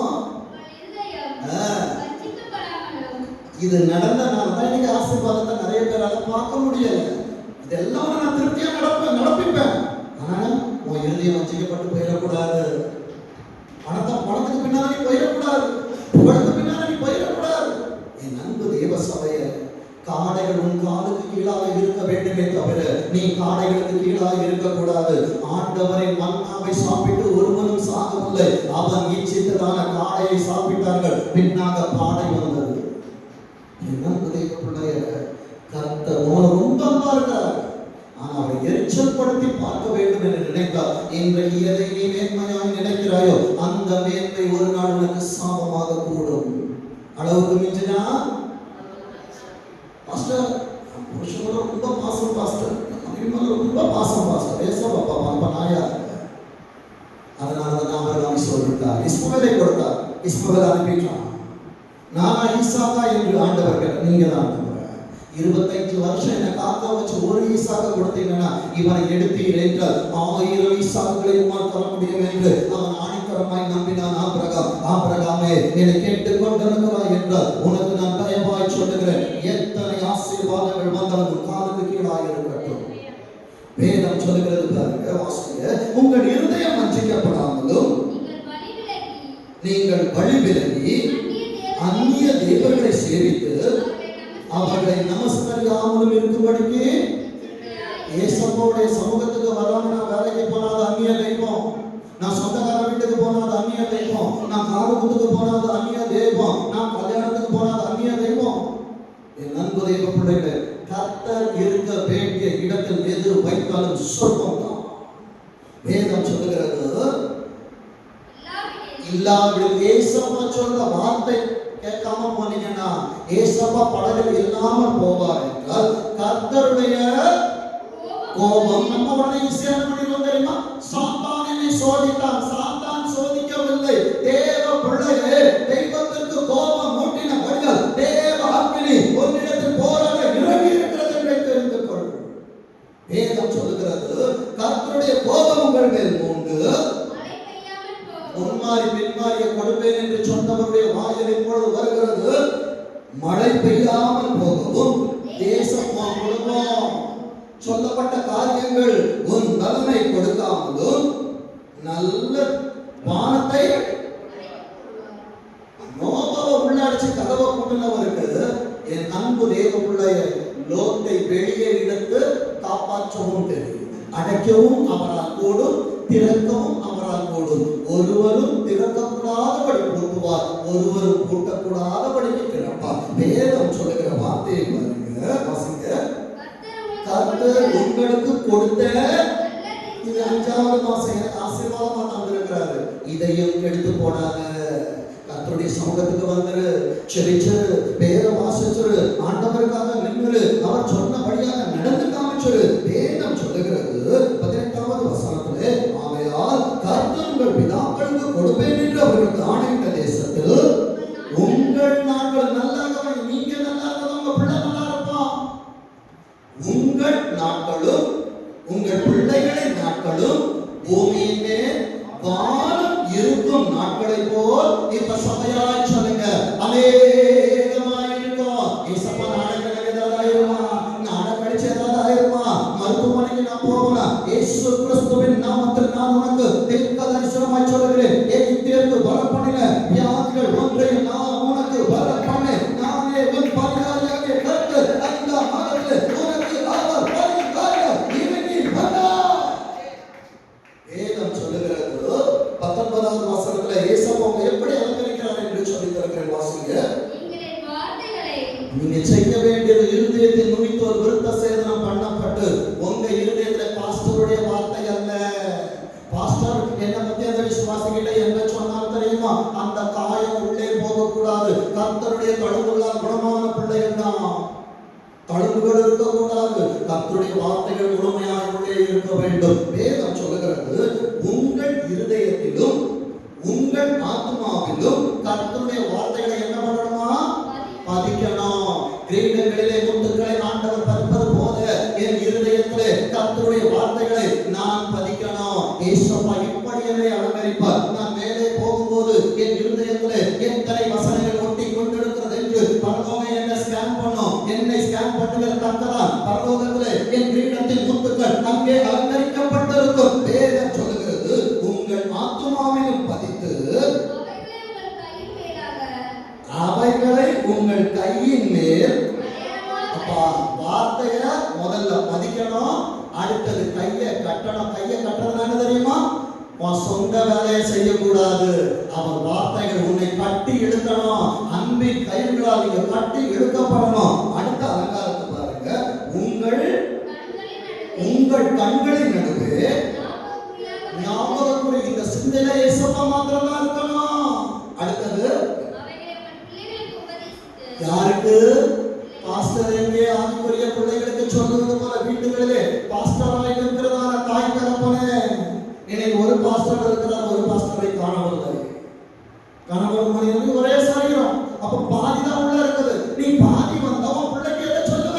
இது நடந்தனால தான் இன்னைக்கு ஆசீர்வாதத்தை நிறைய பேரால பார்க்க முடியல. இதெல்லாம் நான் திருப்தியா நடப்பிப்பேன். ஆனா உன் இருதயம் வஞ்சிக்கப்பட்டு போயிடக்கூடாது. பணத்துக்கு பின்னால நீ போயிடக்கூடாது, புகழுக்கு பின்னால நீ போயிடக்கூடாது. என் அன்பு தேவ சபைய, காடைகள் உன் காலுக்கு கீழாக இருக்க வேண்டுமே தவிர நீ காடைகளுக்கு கீழாக இருக்கக்கூடாது. ஆண்டவரின் மன்னாவை சாப்பிட்டு ஒருவனும் சாகவில்லை. அவன் இச்சித்ததான காடையை சாப்பிட்டார்கள், பின்னாக பாடை வந்தது. கர்த்தர் ரொம்ப அன்பா இருக்கிறார். ஆனா அவரை எரிச்சல்படுத்தி பார்க்க வேண்டும் என்று நினைத்தார். இன்றைக்கு எதை நீ மேன்மையாக நினைக்கிறாயோ அந்த மேன்மை ஒரு நாள் உனக்கு சாபமாக கூடும். அளவுக்கு மிஞ்சினா பாஸ்டர், புருஷனோட ரொம்ப பாசம் பாஸ்டர், ரொம்ப பாசம் பாஸ்டர், ஏசப்பா அப்பா நாயா. அதனாலதான் ஆபிரகாம் சொல்லிட்டார், இஸ்மவேலை கொடுத்தார், இஸ்மவேலை அனுப்பிட்டான். நானா ஈசாக்கா என்று ஆண்டவர் கேட்ட, நீங்க தான் 25 வருஷம் என்ன காக்க வச்சு ஒரு ஈசாக்க கொடுத்தீங்கன்னா இவனை எடுத்தீர் என்றால் 1000 ஈசாக்களை உம்மால் தர முடியும் என்று அவன் ஆணித்தரமாய் நம்பினான் ஆபிரகாம். ஆபிரகாமே, என்னை கேட்டுக் கொண்டிருக்கிறாய் என்றால் உனக்கு நான் தயவாய் சொல்லுகிறேன், எத்தனை ஆசீர்வாதங்கள் வந்தாலும் காலுக்கு கீழாக இருக்கட்டும். வேதம் சொல்லுகிறது பாருங்க, வாசிங்க, உங்கள் இருதயம் வஞ்சிக்கப்படாமலும் நீங்கள் வழி விலகி அந்நிய தேவர்களை சேவித்து அவர்களை நமஸ்கரியாமலும் இருக்கும்படிக்கு. ஏசப்பாவுடைய சமூகத்துக்கு வராம நான் வேலைக்கு போனாது அந்நிய தெய்வம், நான் சொந்தக்கார வீட்டுக்கு போனாது அந்நிய தெய்வம், நான் காதுகுத்துக்கு போனாது அந்நிய தெய்வம், நான் கல்யாணத்துக்கு போனாது அந்நிய தெய்வம். என் அன்பு தெய்வ பிள்ளைகள், கர்த்தர் இருக்க வேண்டிய இடத்தில் எது வைத்தாலும் சொர்க்கம் தான். வேதம் சொல்லுகிறது, இல்லாவிடில் ஏசப்பா சொல்ற வார்த்தை கேட்காம போனீங்கன்னா, ஏசப்பா படகில் இல்லாம போவார் என்றால் கர்த்தருடைய கோபம் நம்ம உடனே ஈஸியான பண்ணிடுவோம் தெரியுமா? சாத்தான் என்னை சோதித்தான், சாத்தான் சோதிக்கவில்லை. தேவ பிள்ளையே, தெய்வத்திற்கு கோபம் மூட்டின வழிகள் தேவ அக்கினி உன்னிடத்தில் போராட இறங்கி இருக்கிறது என்று தெரிந்து கொள். வேதம் சொல்லுகிறது, கர்த்தருடைய கோபம் உங்கள் மேல் மூண்டு முன்மாறி பின்மாறிய கொடுப்பேன் என்று சொன்னவருடைய வாயில் இப்பொழுது வருகிறது. மழை பெய்யாமல் போகவும் தேசம் குடும்பம் சொல்லப்பட்ட காரியங்கள் உன் பலனை கொடுக்காமலும் நல்ல வானத்தை நோபாவை உள்ளாடிச்சு கதவை கூட்டினவருக்கு என் அன்பு தேவ பிள்ளைய லோத்தை வெளியே எடுத்து காப்பாற்றவும் தெரியும். அடைக்கவும் அவரால் கூடும், திறக்கவும் அவரால் கூடும். ஒருவரும் திறக்கக்கூடாதபடி பூட்டுவார், ஒருவரும் பூட்டக்கூடாதபடிக்கு திறப்பார். வேதம் சொல்லுகிற வார்த்தையை பாருங்க, வாசிங்க. கர்த்தர் உங்களுக்கு கொடுத்த இது 5வது மாசம் ஆசீர்வாதமா தந்திருக்கிறாரு. இதையும் கெடுத்து போடாத. கர்த்தருடைய சமூகத்துக்கு வந்துரு, செபிச்சிரு, வேதம் வாசிச்சிரு, ஆண்டவருக்காக நின்று அவர் சொன்னபடியாக நடந்து காமிச்சிரு. வேதம் சொல்லுகிறது 18வது வசனத்திலே, ஆகையால் கர்த்தர் உங்கள் பிதாக்களுக்கு கொடுப்பேன் என்று அவர்களுக்கு ஆணையிட்ட தேசத்தில் உங்கள் நாட்கள் நல்லாக, நீங்க நல்லா இருந்தா உங்க பிள்ளை நல்லா இருப்பான். உங்கள் நாட்களும் உங்கள் பிள்ளைகளை இருக்கும் நாட்களை போல் இப்ப சபையாய் சொல்லுங்க அநேகமாயிருக்கும். ஏசப்பா நாளைக்கு ஏதாவது ஆயிருமா, நாளை கழிச்சு ஏதாவது ஆயிருமா, மருத்துவமனைக்கு நான் போகலாம். இயேசு கிறிஸ்துவின் நாமத்தில் நான் உனக்கு தீர்க்க தரிசனமாய் சொல்லுகிறேன். எகிப்தியருக்கு வரப்பண்ணின வியாதிகள் ஒன்றையும் நான் உனக்கு வரப்பண்ண நானே உன் பரிகாரியாக கர்த்தர் அந்த மகத்தில் உனக்கு அவர் பரிகாரியாக இறங்கி வந்தார். வேதம் சொல்லுகிறது 19வது வசனத்துல ஏசப்பா எப்படி அலங்கரிக்கிறார் என்று சொல்லி தருகிறேன். வாசிங்க. நீங்க செய்ய வேண்டியது இருதயத்தில் நுனித்தோல் விருத்த சேதனம் பண்ணப்பட்டு உங்க இருதயத்துல பாஸ்டருடைய வார்த்தை அல்ல. பாஸ்டர் என்ன பத்தி அந்த விசுவாசிகிட்ட என்ன சொன்னாலும் தெரியுமா, அந்த காயம் உள்ளே போகக்கூடாது. கர்த்தருடைய தழும்புகளால் குணமான பிள்ளைகள் தான். தழும்புகள் இருக்கக்கூடாது. கர்த்தருடைய வார்த்தைகள் முழுமையாக உள்ளே இருக்க வேண்டும். வேதம் சொல்லுகிறது உங்கள் இருதயத்திலும் உங்கள் ஆத்மாவிலும் கர்த்தருடைய வார்த்தைகளை என்ன பண்ணணுமா, பதிக்கணும். கிரீடங்களிலே முத்துக்களை ஆண்டவர் பதிப்பது போல என் இருதயத்திலே கர்த்தருடைய வார்த்தைகளை நான் பதிக்கணும். ஏசப்பா இப்படி என்னை அலங்கரிப்பார். நான் மேலே போகும்போது என் இருதயத்திலே எத்தனை வசனங்கள் ஒட்டி கொண்டிருக்கிறது என்று பரலோகம் என்ன ஸ்கேன் பண்ணும். என்னை ஸ்கேன் பண்ணுகிற தக்கதான் பரலோகத்திலே என் கிரீடத்தின் முத்துக்கள் அங்கே அலங்கரிக்கப்பட்டிருக்கும். வேதம் சொல்லுகிறது உங்கள் ஆத்துமாவிலும் பதித்து அவைகளை உங்கள் கையின் மேல். அப்பா வார்த்தைய முதல்ல பதிக்கணும், அடுத்தது கையை கட்டணும். கையை கட்டுறதுனால தெரியுமா, உன் சொந்த வேலையை செய்யக்கூடாது. அவன் வார்த்தைகள் உன்னை கட்டி இழுக்கணும். அன்பின் கயிர்களால் நீங்க கட்டி இழுக்கப்படணும். அடுத்த அலங்காரத்தை பாருங்க. உங்கள் கண்களின் நடுவே ஞாபகக்குறி. இந்த சிந்தனை ஏசப்பா மாத்திரம் தான் இருக்கணும். அடுத்தது யாருக்கு? பாஸ்டர் எங்கே ஆவிக்குரிய பிள்ளைகளுக்கு சொல்லுவது போல வீட்டுகளிலே பாஸ்டராக இருக்கிறதான தாய் தகப்பனே, இன்னைக்கு ஒரு பாஸ்டர் இருக்கிறார், ஒரு பாஸ்டரை காணவில்லை. கணவன் மனைவி ஒரே சரீரம். அப்ப பாதி தான் உள்ள இருக்குது. நீ பாதி வந்தவன் பிள்ளைக்கு எதை சொல்லுவ?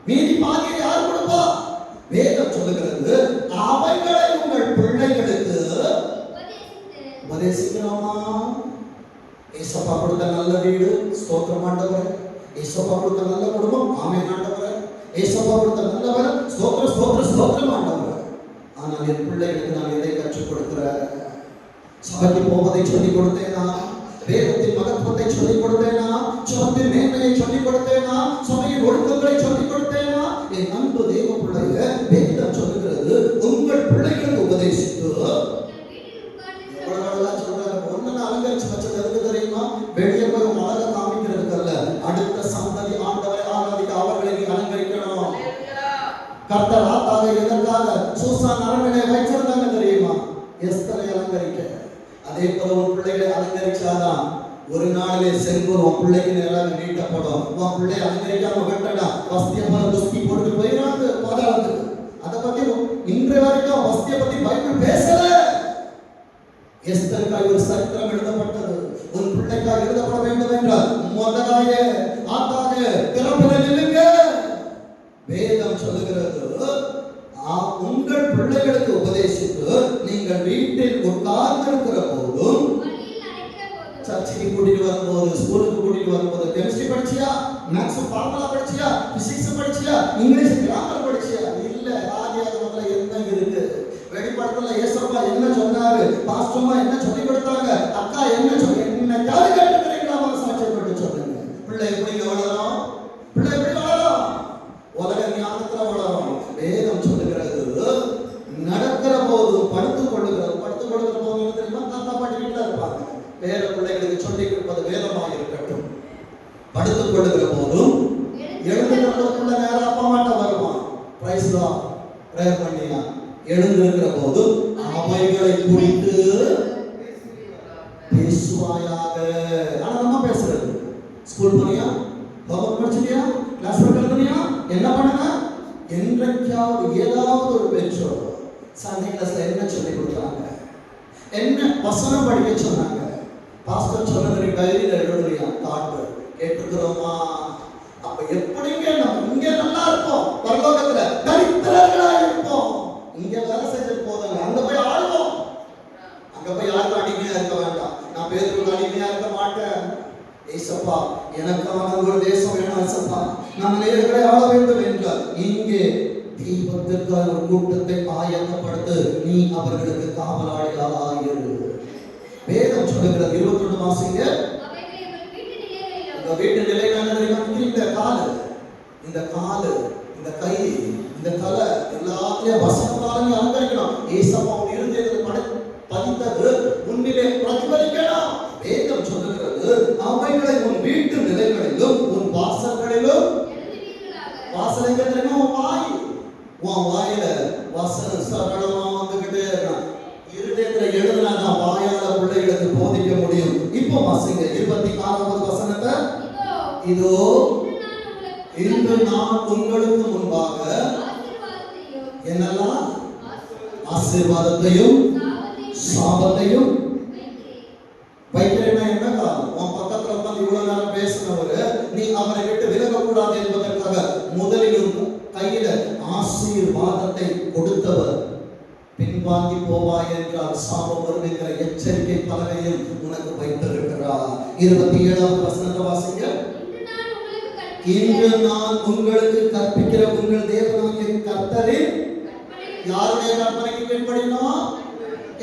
மீதி பாதியை யார் கொடுப்பா? வேதம் சொல்லுகிறது அவைகளை உங்கள் பிள்ளைகளுக்கு உபதேசிக்கிறோமா? ஏசப்பா கொடுத்த நல்ல வீடு, ஸ்தோத்திரம் ஆண்டவரே. ஏசப்பா கொடுத்த நல்ல குடும்பம், ஆமென் ஆண்டவரே. ஏசப்பா கொடுத்த நல்லவர், ஸ்தோத்திரம் ஸ்தோத்திரம் ஸ்தோத்திரம் ஆண்டவரே. ஆனால் என் பிள்ளைகளுக்கு நான் எதை கற்றுக் கொடுக்கிறேன்? சபைக்கு போவதை சொல்லிக் கொடுத்தேனா? வேதத்தின் மகத்துவத்தை சொல்லிக் கொடுத்தேனா? சபத்தின் மேன்மையை சொல்லிக் கொடுத்தேனா? சபையின் ஒழுக்கங்களை சொல்லிக் கொடுத்தேனா? என் அன்பு தேவ பிள்ளைய வேதம் சொல்லுகிறது உங்கள் பிள்ளைகளுக்கு உபதேசித்து. அலங்கரிச்சு வச்சது எதுக்கு தெரியுமா? வெளியே போய் அழகை காமிக்கிறதுக்கு அல்ல. அடுத்த சந்ததி ஆண்டவரை ஆராதிக்க அவர்களை நீ அலங்கரிக்கணும். கர்த்தர் ஆத்தாக எதற்காக சூசான் அரண்மனையை வைச்சிருந்தாங்க தெரியுமா? எஸ்தரை அலங்கரிக்க. அதே போல உன் பிள்ளைகளை அலங்கரிச்சாதான் ஒரு நாளிலே செங்கோல் உன் பிள்ளைக்கு நேராக நீட்டப்படும். உன் பிள்ளை அலங்கரிக்காம விட்டடா வஸ்திய போல துஸ்தி போட்டு போயிடாது பாதாளத்துக்கு. அதை பத்தி இன்றைய வரைக்கும் வஸ்திய பத்தி பைபிள் பேசல. எஸ்தருக்காய் ஒரு சரித்திரம் எழுதப்பட்டது. உன் பிள்ளைக்காய் எழுதப்பட வேண்டும் என்றால் முதலாய ஆத்தாக திறப்பில் நில்லுங்க. வேதம் சொல்லுகிறது உங்கள் பிள்ளைகளுக்கு உபதேசித்து நீங்கள் வீட்டில் உட்கார்ந்திருக்கிற போதும், சர்ச்சுக்கு கூட்டிட்டு வரும்போது, ஸ்கூலுக்கு கூட்டிட்டு வரும்போது, கெமிஸ்ட்ரி படிச்சியா, மேத்ஸ் ஃபார்முலா படிச்சியா, பிசிக்ஸ் படிச்சியா, இங்கிலீஷ் கிராமர் படிச்சியா? இல்ல. ஆதியாகமத்துல என்ன இருக்கு? வெளிப்படத்துல ஏசப்பா என்ன சொன்னாரு, பாஸ்டர்மா என்ன சொல்லி கொடுத்தாங்க, அக்கா என்ன சொல்லி என்ன யாரு கேட்டுக்கிறீங்களா? சாட்சியப்பட்டு சொல்லுங்க. பிள்ளை எப்படி வளரும்? பிள்ளை எப்படி வளரும்? உலக ஞானத்துல வளரும். வேதம் சொல்லுகிறது நடக்கிற போது படுத்துக் கொள்ளுகிற போது தெரியுமா? தாத்தா பாட்டி வீட்டுல இருப்பாங்க. வேற பிள்ளைகளுக்கு சொல்லி கொடுப்பது வேதமாக இருக்கட்டும். படுத்துக் கொள்ளுகிற போதும் எழுந்துக்கிறதுக்குள்ள நேரம் அப்பா மாட்ட வருவான். பிரைஸ் லார்ட் பிரேயர் பண்ணியா எழுந்திருக்கிற போதும் அவைகளை குறித்து பேசுவாயாக. ஆனா நம்ம பேசுறது ஸ்கூல் போனியா, ஹோம்வொர்க் படிச்சியா, கிளாஸ் எழுதுனியா, என்ன பண்ணுங்க? என்றைக்காவது ஏதாவது ஒரு பெற்றோர் சண்டே கிளாஸ்ல என்ன சொல்லி கொடுத்தாங்க, என்ன வசனம் படிக்க சொன்னாங்க, பாஸ்டர் சொன்னது டைரியில எழுதுறியா, தாட்டு கேட்டுக்கிறோமா? அப்ப எப்படிங்க நம்ம இங்க நல்லா இருப்போம், பரலோகத்துல தரித்திரர்களா இருப்போம். இங்க வேலை செஞ்சது போதாங்க, அங்க போய் ஆடுவோம். அங்க போய் யாரு மாட்டேன். ஏசப்பா, எனக்கான ஒரு தேசம் வேணும் ஏசப்பா, நான் நேர்களை ஆள வேண்டும் என்றால் இங்கே தீபத்திற்கான ஒரு கூட்டத்தை ஆயத்தப்படுத்து, நீ அவர்களுக்கு காவலாளியாயிரு. வேதம் சொல்லுகிறது 21 வாசிங்க. வீட்டு நிலையான இந்த காலு, இந்த காலு, இந்த கை, இந்த தலை எல்லாத்தையும் வசனத்தாலும் அலங்கரிக்கணும். ஏசப்பா உன் இருதயத்தில் பதித்தது உன்னிலே பிரதிபலிக்கணும். வேதம் சொல்லுகிறது அவைகளை உன் வீட்டு நிலைகளிலும் உன் வாசல்களிலும், வாசல் எங்க தெரியுமா? உன் வாய், உன் வாயில வசனம் சரளமா வந்துகிட்டே இருக்கான். இருதயத்துல எழுதுனாதான் வாயால பிள்ளைகளுக்கு போதிக்க முடியும். இப்போ வாசிங்க 24வது வசனத்தை. இதோ இன்று நான் உங்களுக்கு முன்பாக என்னெல்லாம் ஆசீர்வாதத்தையும் சாபத்தையும் வைக்கிறேன்னா என்ன காரணம்? உன் பக்கத்துல உட்கார்ந்து இவ்வளவு நேரம் பேசினவரு நீ அவரை விட்டு விலகக்கூடாது என்பதற்காக முதலில் கையில ஆசீர்வாதத்தை கொடுத்தவர் பின்வாங்கி போவாய் என்றால் சாபம் வரும் என்கிற எச்சரிக்கை பலகையும் உனக்கு வைத்திருக்கிறார். 27வது வசனத்தை வாசிங்க. இன்று நான் உங்களுக்கு கற்பிக்கிற உங்கள் தேவனாகிய கர்த்தரின், யாருடைய கற்பனைக்கு கீழ்ப்படியணும்?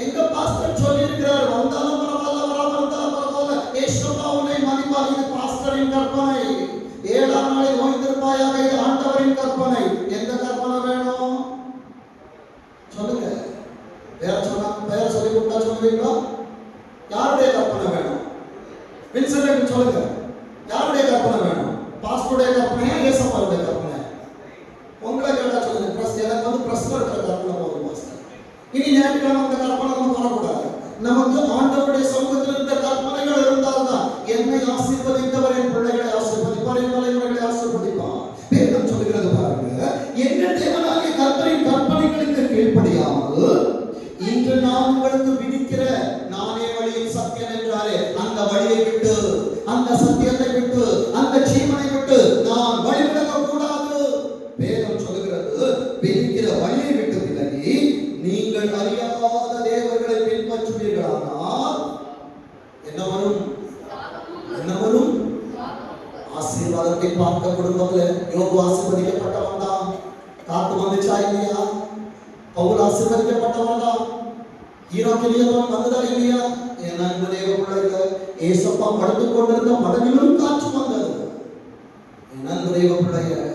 எங்க பாஸ்டர் சொல்லி இருக்கிறார், வந்தாலும் பரவாயில்ல, வராம இருந்தாலும் பரவாயில்ல, ஏசப்பா உன்னை மதிப்பார். இது பாஸ்டரின் கற்பனை. 7ஆம் நாளில் ஓய்ந்திருப்பாயாக, இது ஆண்டவரின் கற்பனை. எந்த கற்பனை வேணும் சொல்லுங்க. பேர சொல்லி கொடுத்தா சொல்லுவீங்களா? யாருடைய கற்பனை வேணும்? வின்சென்ட் சொல்லுங்க, யாருடைய கற்பனை வேணும்? பாஸ்டருடைய கற்பனையா, ஏசப்பாவுடைய கற்பனை? உங்களை கேட்டா சொல்லுங்க. எனக்கு வந்து பிரஸ்ல இருக்கிற கற்பனை போதும் பாஸ்டர். இனி ஞாயிற்றுக்கிழமை அந்த கற்பனை நமக்கு வரக்கூடாது. நமக்கு ஆண்டவருடைய சமூகத்தில் இருந்த கற்பனைகள் இருந்தால்தான் என்னை ஆசீர்வதித்தவர் என் பிள்ளைகளை ஆசீர்வதிப்பார், என் தலைமுறைகளை ஆசீர்வதிப்பார். வேதம் சொல்லுகிறது பாருங்க, எங்கள் தேவனாகிய கர்த்தரின் கற்பனைகளுக்கு கீழ்ப்படியாமல் இன்று நான் உங்களுக்கு விதிக்கிற நானே வழியில் சத்தியம் என்றாரே, அந்த வழியை விட்டு, அந்த சத்தியத்தை விட்டு, அந்த ஜீவனை விட்டு நான் வழிவிலக கூடாது. வேதம் சொல்லுகிறது, விதிக்கிற வழியை விட்டு விலகி நீங்கள் அறியாத தேவர்களை பின்பற்றுவீர்களானால் என்ன வரும்? என்ன வரும்? ஆசீர்வாதத்தை பார்க்க குடும்பத்துல யோபு ஆசீர்வதிக்கப்பட்டவன் தான். காத்து வந்துச்சா இல்லையா? பவுல் ஆசீர்வதிக்கப்பட்டவன் தான். ஈரோக்கிலியவன் வந்ததா இல்லையா? ஏன்னா இந்த தேவ பிள்ளைகள் ஏசப்பா படுத்துக் கொண்டிருந்த படகிலும் காற்று வந்தது. ஏன்னா இந்த தேவ பிள்ளைகள்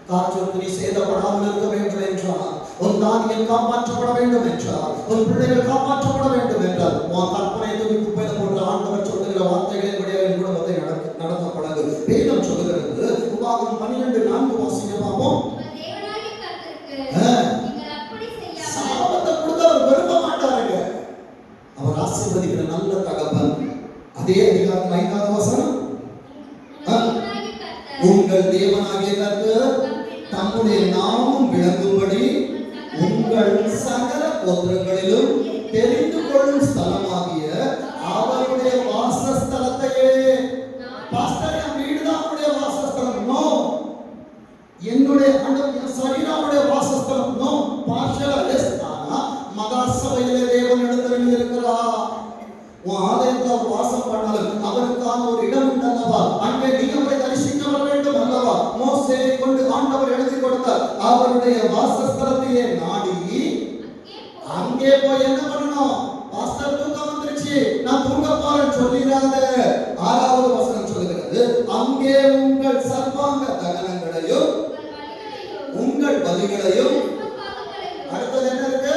காற்றுக்கு நீ சேதப்படாமல் இருக்க வேண்டும் என்றால், உன் தானியம் காப்பாற்றப்பட வேண்டும் என்றால், உன் பிள்ளைகள் காப்பாற்றப்பட வேண்டும் என்றால், உன் கற்பனை தூக்கி குப்பையில போன்ற ஆண்டவர் சொல்லுகிற வார்த்தைகளின் வழியாக குடும்பத்தை நடத்த பழகு. வேதம் சொல்லுகிறது, உபாகமம் 12:4 வாசிங்க பார்ப்போம். சாபத்தை கொடுக்க அவர் விரும்ப மாட்டாருங்க. அவர் ஆசீர்வதிக்கிற நல்ல தகப்பன். அதே அதிகாரம் 5வது வசனம். உங்கள் தேவனாகிய கர்த்தர் தம்முடைய நாமம் விளங்கும்படி உங்கள் சகல கோத்திரங்களிலும் தெரிந்து கொள்ளும் ஸ்தலமாகிய அவருடைய வாசஸ்தலத்தையே. பாஸ்டர், என் வீடுதான் அவருடைய வாசஸ்தலம். நோ, என்னுடைய சரீரமுடைய வாசஸ்தலம். No, பார்ஷலா S. ஆனா மகா சபையிலே தேவன் இடத்தில் இருக்கிறார். உன் ஆலயத்தில் வாசம் பண்ணாலும் அவருக்கான ஒரு இடம் உண்டல்லவா? அங்கே நீ அவரை தரிசிக்க வர வேண்டும் அல்லவா? மோசேயை கொண்டு ஆண்டவர் எழுதி கொடுத்தார். அவருடைய வாசஸ்தலத்தையே நாடி அங்கே போய் என்ன பண்ணணும்? பாஸ்டர் தூக்கம் வந்துருச்சு, நான் தூங்க போறேன் சொல்லிடாத. 6வது வசனம் சொல்லுகிறது, அங்கே உங்கள் சர்வாங்க தகனங்களையும் உங்கள் பலிகளையும். அடுத்தது என்ன இருக்கு?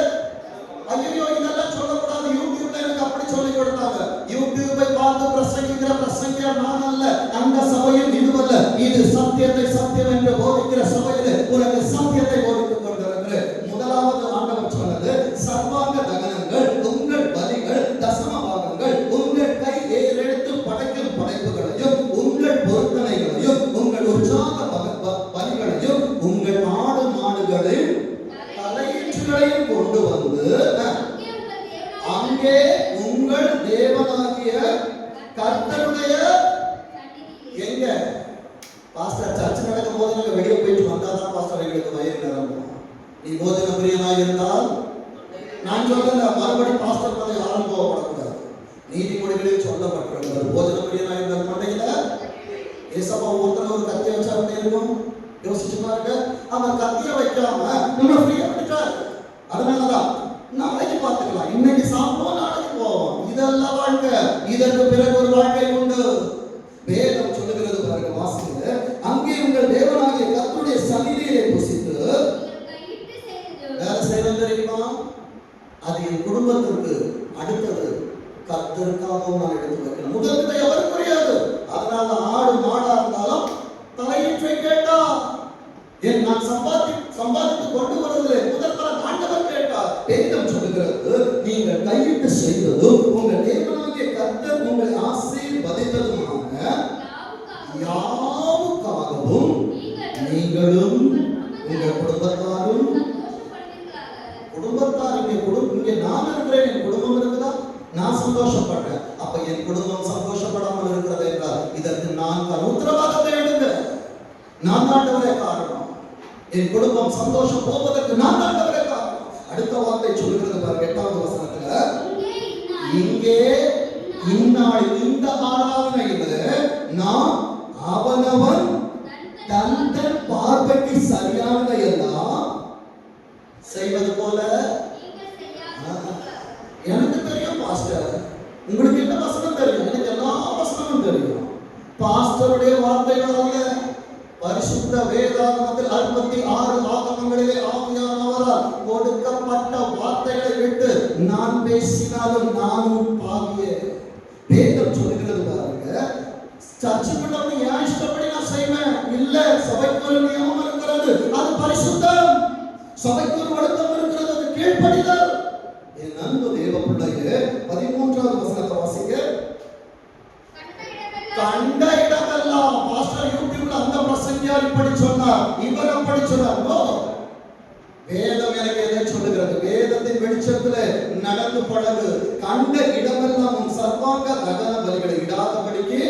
ஐயோ, இதெல்லாம் சொல்லக்கூடாது. யூடியூப்ல எனக்கு அப்படி சொல்லி கொடுத்தாங்க. யூடியூபை பார்த்து பிரசங்கிக்கிற பிரசங்கியார் நான் அல்ல, அந்த சபையில் இதுவல்ல. இது சத்தியத்தை சத்தியம் என்று போதிக்கிற சபையில் உனக்கு சத்தியத்தை போதித்துக் கொண்டிருக்கிறேன். முதலாவது ஆண்டவர் சொன்னது, சர்வாங்க தகனங்கள், உங்கள் பலிகள், தசம பாகங்கள், உங்கள் கை ஏறெடுத்து படைக்கும் படைப்புகளையும், உங்கள் பொருத்தனைகளையும், உங்கள் உற்சாக பலிகளையும், உங்கள் ஆடு மாடுகளையும் தலையீற்றுகளையும் கொண்டு வந்து அங்கே உங்கள் தேவனாகிய கர்த்தருடைய. எங்க பாஸ்டர் சர்ச் நடக்கும் போது நாங்கள் வெளியே போயிட்டு வந்தாதான் பாஸ்டர் எங்களுக்கு வயிறு நிரம்பும். நீ போதன பிரியனாக இருந்தால், நான் சொல்றேன், மறுபடி பாஸ்டர் வந்து யாரும் போகப்படக்கூடாது. நீதிமொழிகளில் சொல்லப்பட்டிருக்கிறது, போதன பிரியனாக இதல்ல வாழ்க்கை, இதற்கு பிறகு ஒரு வாழ்க்கை உண்டு. வேதம் சொல்லுகிறது பாருங்க, வாசிங்க. அங்கே உங்கள் தேவனாகிய கர்த்தருடைய சந்நிதியிலே புசித்து வேலை செய்யணும் தெரியுமா? அது என் குடும்பத்திற்கு அடுத்தது கர்த்தருக்காகவும் நான் எடுத்து வைக்கணும். முதல்கிட்ட எவரும் புரியாது. அதனால ஆடு மாடா இருந்தாலும் தலையீற்றை கேட்டா, என் நான் சம்பாதித்து கொண்டு வருவதில்லை, முதல் ஆண்டவர் கேட்டார். வேதம் சொல்லுகிறது, நீங்கள் கையிட்டு செய்ததும் உங்கள் தேவனாகிய கர்த்தர் உங்களை ஆசீர்வதித்ததுமான யாவுக்காகவும் நீங்களும் உங்கள் குடும்பத்தாரும் இங்கே நான் இருக்கிறேன், என் குடும்பம் இருக்குதா, நான் சந்தோஷப்படுறேன். அப்ப என் குடும்பம் சந்தோஷப்படாமல் இருக்கிறது என்றால் இதற்கு நான் உத்தரவாதத்தை எடுங்க. நான் ஆண்டவரே காரணம். என் குடும்பம் சந்தோஷம் போவதற்கு நான் ஆண்டவரே காரணம். அடுத்த வார்த்தை சொல்லுகிறது பாருங்க, 8வது வசனத்துல, இங்கே இந்நாள் இந்த ஆராதனையில நாம் அவனவன் தன் தன் பார்வைக்கு சரியானதை எல்லாம் செய்வது போல. எனக்கு தெரியும் பாஸ்டர், உங்களுக்கு என்ன வசனம் தெரியும்? எனக்கு எல்லா வசனமும் தெரியும். பாஸ்டருடைய வார்த்தைகள் அல்ல, பரிசுத்த வேதாகமத்தில் 66 ஆகமங்களிலே ஆவியானவரால் கொடுக்கப்பட்ட வார்த்தைகளை விட்டு நான் பேசினாலும் நானும் பாவியே. வேதம் சொல்லுகிறது பாருங்க, சர்ச்சுக்குள்ள என் இஷ்டப்படி நான் செய்வேன் இல்ல. சபைக்கு ஒரு நியமம் இருக்கிறது, அது பரிசுத்தம். சபைக்கு ஒரு ஒழுக்கம் இருக்கிறது, அது கீழ்ப்படிதல். என் அன்பு தேவ பிள்ளையே, 13வது வசனத்தை வாசிங்க. கண்ட இடமெல்லாம் பாஸ்டர் யூடியூப்ல அந்த பிரசங்கியார் இப்படி சொன்னார், இவர் அப்படி சொன்னார். வேதம் எனக்கு எதை சொல்லுகிறது? வேதத்தின் வெளிச்சத்திலே நடந்து பழகு. கண்ட இடமெல்லாம் உன் சர்வாங்க தகன பலிகளை இடாதபடிக்கு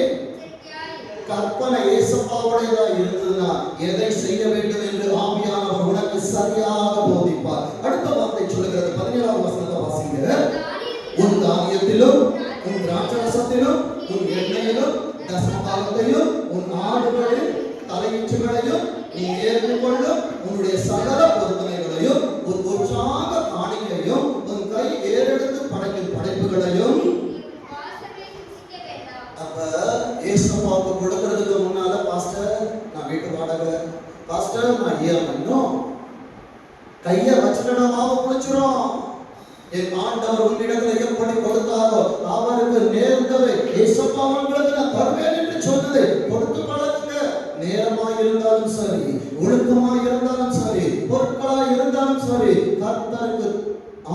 கற்பனை ஏசப்பாவுடையதா இருந்ததுன்னா எதை செய்ய வேண்டும் என்று ஆவியானவர் உனக்கு சரியாக போதிப்பார். அடுத்த வார்த்தை சொல்லுகிறது, 17வது வசனத்தை வாசிங்க. உன் தானியத்திலும் உன் திராட்சரசத்திலும் உன் எண்ணெயிலும் தசமபாகத்தையும் உன் ஆடுகளின் தலையீற்றுகளையும் நீ ஏற்றுக்கொள்ளும் உன்னுடைய சகல பொருத்தனைகளையும் உன் உற்சாக காணிக்கையும் உன் கை ஏறெடுத்து படைக்கும் படைப்புகளையும். அப்ப ஏசப்பாவுக்கு கொடுக்கிறதுக்கு முன்னால, பாஸ்டர் நான் வீட்டு வாடகை, பாஸ்டர் நான் இன்னும் கைய வச்சுட்டா மாவு குளிச்சிரும். என் ஆண்டவர் உன்னிடத்தில் எப்படி கொடுத்தாரோ அவருக்கு நேர்ந்ததை ஏசப்பா உங்களுக்கு நான் தருவேன் என்று சொன்னதை கொடுத்து பழகுங்க. நேரமாய் இருந்தாலும் சரி, ஒழுக்கமாய் இருந்தாலும் சரி, பொருட்களாய் இருந்தாலும் சரி, கர்த்தருக்கு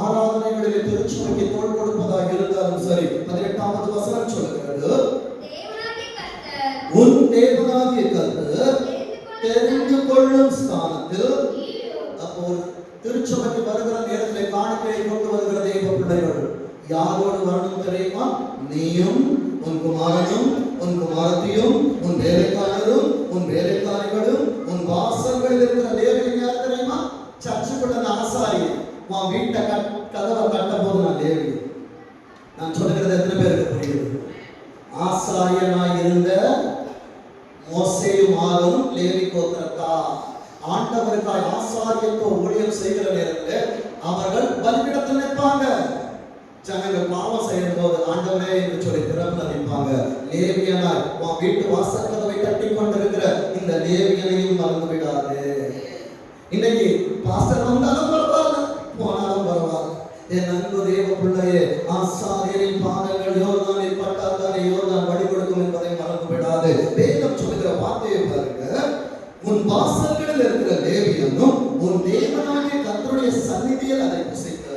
ஆராதனைகளிலே திருச்சபைக்கு தோள் கொடுப்பதாக இருந்தாலும் சரி. 18வது வசனம் சொல்லுகிறது, உன் தேவனாகிய கர்த்தர் தெரிந்து கொள்ளும் ஸ்தானத்தில். அப்போ திருச்சபைக்கு வருகிற நேரத்தில் காணிக்கையை கொண்டு வருகிற தேவ பிள்ளைகள் யாரோடு வரணும் தெரியுமா? நீயும் உன் குமாரனும் உன் குமாரத்தியும் உன் வேலைக்காரரும் உன் வேலைக்காரிகளும் உன் வாசல்களில் இருக்கிற லேவியன் யார் தெரியுமா? சர்ச்சுக்குள்ள ஆசாரி. உன் வீட்டை கதவை கட்டும் போது நான் லேவி. நான் சொல்லுகிறது எத்தனை பேருக்கு புரியுது? ஆசாரியனாய் இருந்த மோசேயும் ஆரோனும் லேவி கோத்திரத்தா ஆண்டவருக்காய் ஆசாரியத்துவ ஊழியம் செய்கிற நேரத்தில் அவர்கள் பலிபீடத்தில் நிற்பாங்க. ஜனங்கள் பாவம் செய்யும் போது ஆண்டவரே என்று சொல்லி திறப்புல நிற்பாங்க. லேவியனாய் உன் வீட்டு வாசல் கதவை தட்டி கொண்டிருக்கிற இந்த லேவியனையும் மறந்து விடாது. இன்னைக்கு பாஸ்டர் வந்தாலும் பரவாயில்ல, போனாலும் பரவாயில்ல. என் அன்பு தேவ பிள்ளையே, ஆசாரியரின் பாதங்கள் யோர்தானில் பட்டால் தானே யோர்தான் வழி கொடுக்கும் என்பதை மறந்து விடாது. வேதம் சொல்லுகிற வார்த்தையை பாருங்க, உன் வாசல்களில் இருக்கிற லேவியனும் உன் தேவனாகிய கர்த்தருடைய சந்நிதியில் அதை புசித்து.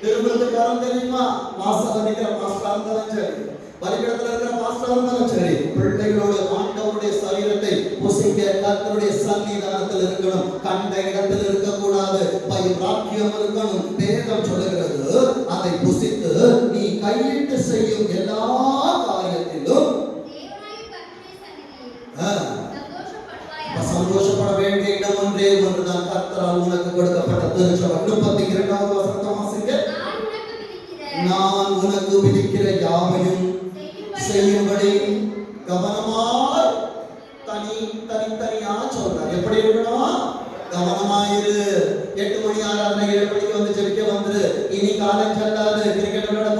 திருமணத்துக்காரன் தெரியுமா? வாசல் நிற்கிற பாஸ்டரா இருந்தாலும் சரி, பலிபீடத்தில் இருக்கிற பாஸ்டரா இருந்தாலும் சரி, பிள்ளைகளோடு ஆண்டவருடைய சரீரத்தை புசிக்க கர்த்தருடைய சன்னிதானத்தில் இருக்கணும். கண்ட இடத்தில் இருக்கக்கூடாது, வைராக்கியம் இருக்கணும். வேதம் சொல்லுகிறது, அதை புசித்து நீ கையிட்டு செய்யும் எல்லா காரியத்திலும் சந்தோஷப்பட வேண்டிய இடம் ஒன்றே ஒன்றுதான், கர்த்தரால் உனக்கு கொடுக்கப்பட்ட திருச்சபை. 32வது வசனத்தை வாசிங்க. நான் உனக்கு விதிக்கிற யாவையும் செய்யும்படி கவனமாய் தனித்தனியா சொல்றார். எப்படி இருக்கணும்? கவனமாயிரு. 8 மணி ஆராதனை 7 மணிக்கு வந்து ஜெபிக்க வந்துரு. இனி காலம் செல்லாது, கிரிக்கெட் விளையாட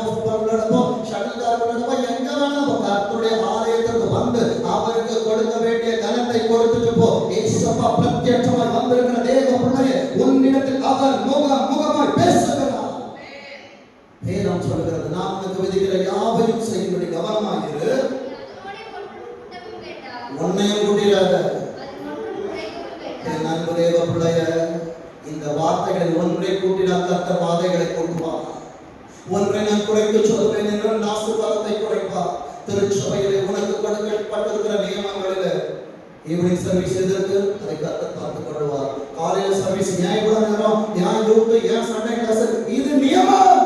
வந்திருக்கிற தேவ பிள்ளையே, உன்னிடத்தில் அவர் முகமாய் பேசுகிறார். வேதம் சொல்கிறது, நான் உனக்கு விதிக்கிற யாவையும் செய்யும்படி கவனமாயிரு, உன்னையும் கூட்டிடாத. என் அன்பு தேவ பிள்ளைய, இந்த வார்த்தைகளில் ஒன்றை கூட்டினால் கர்த்தர் வாதைகளை கூட்டுவார். ஒன்றை நான் குறைத்து சொல்வேன் என்றால் ஆசீர்வாதத்தை குறைப்பார். திருச்சபையிலே உனக்கு கொடுக்கப்பட்டிருக்கிற நியமங்களில் ஈவினிங் சர்வீஸ் எதற்கு, அதை கர்த்தர் பார்த்துக் கொள்வார். காலையில் சர்வீஸ் ஏன் இவ்வளவு நேரம், ஏன் யூத், ஏன் சண்டே கிளாஸ், இது நியமம்.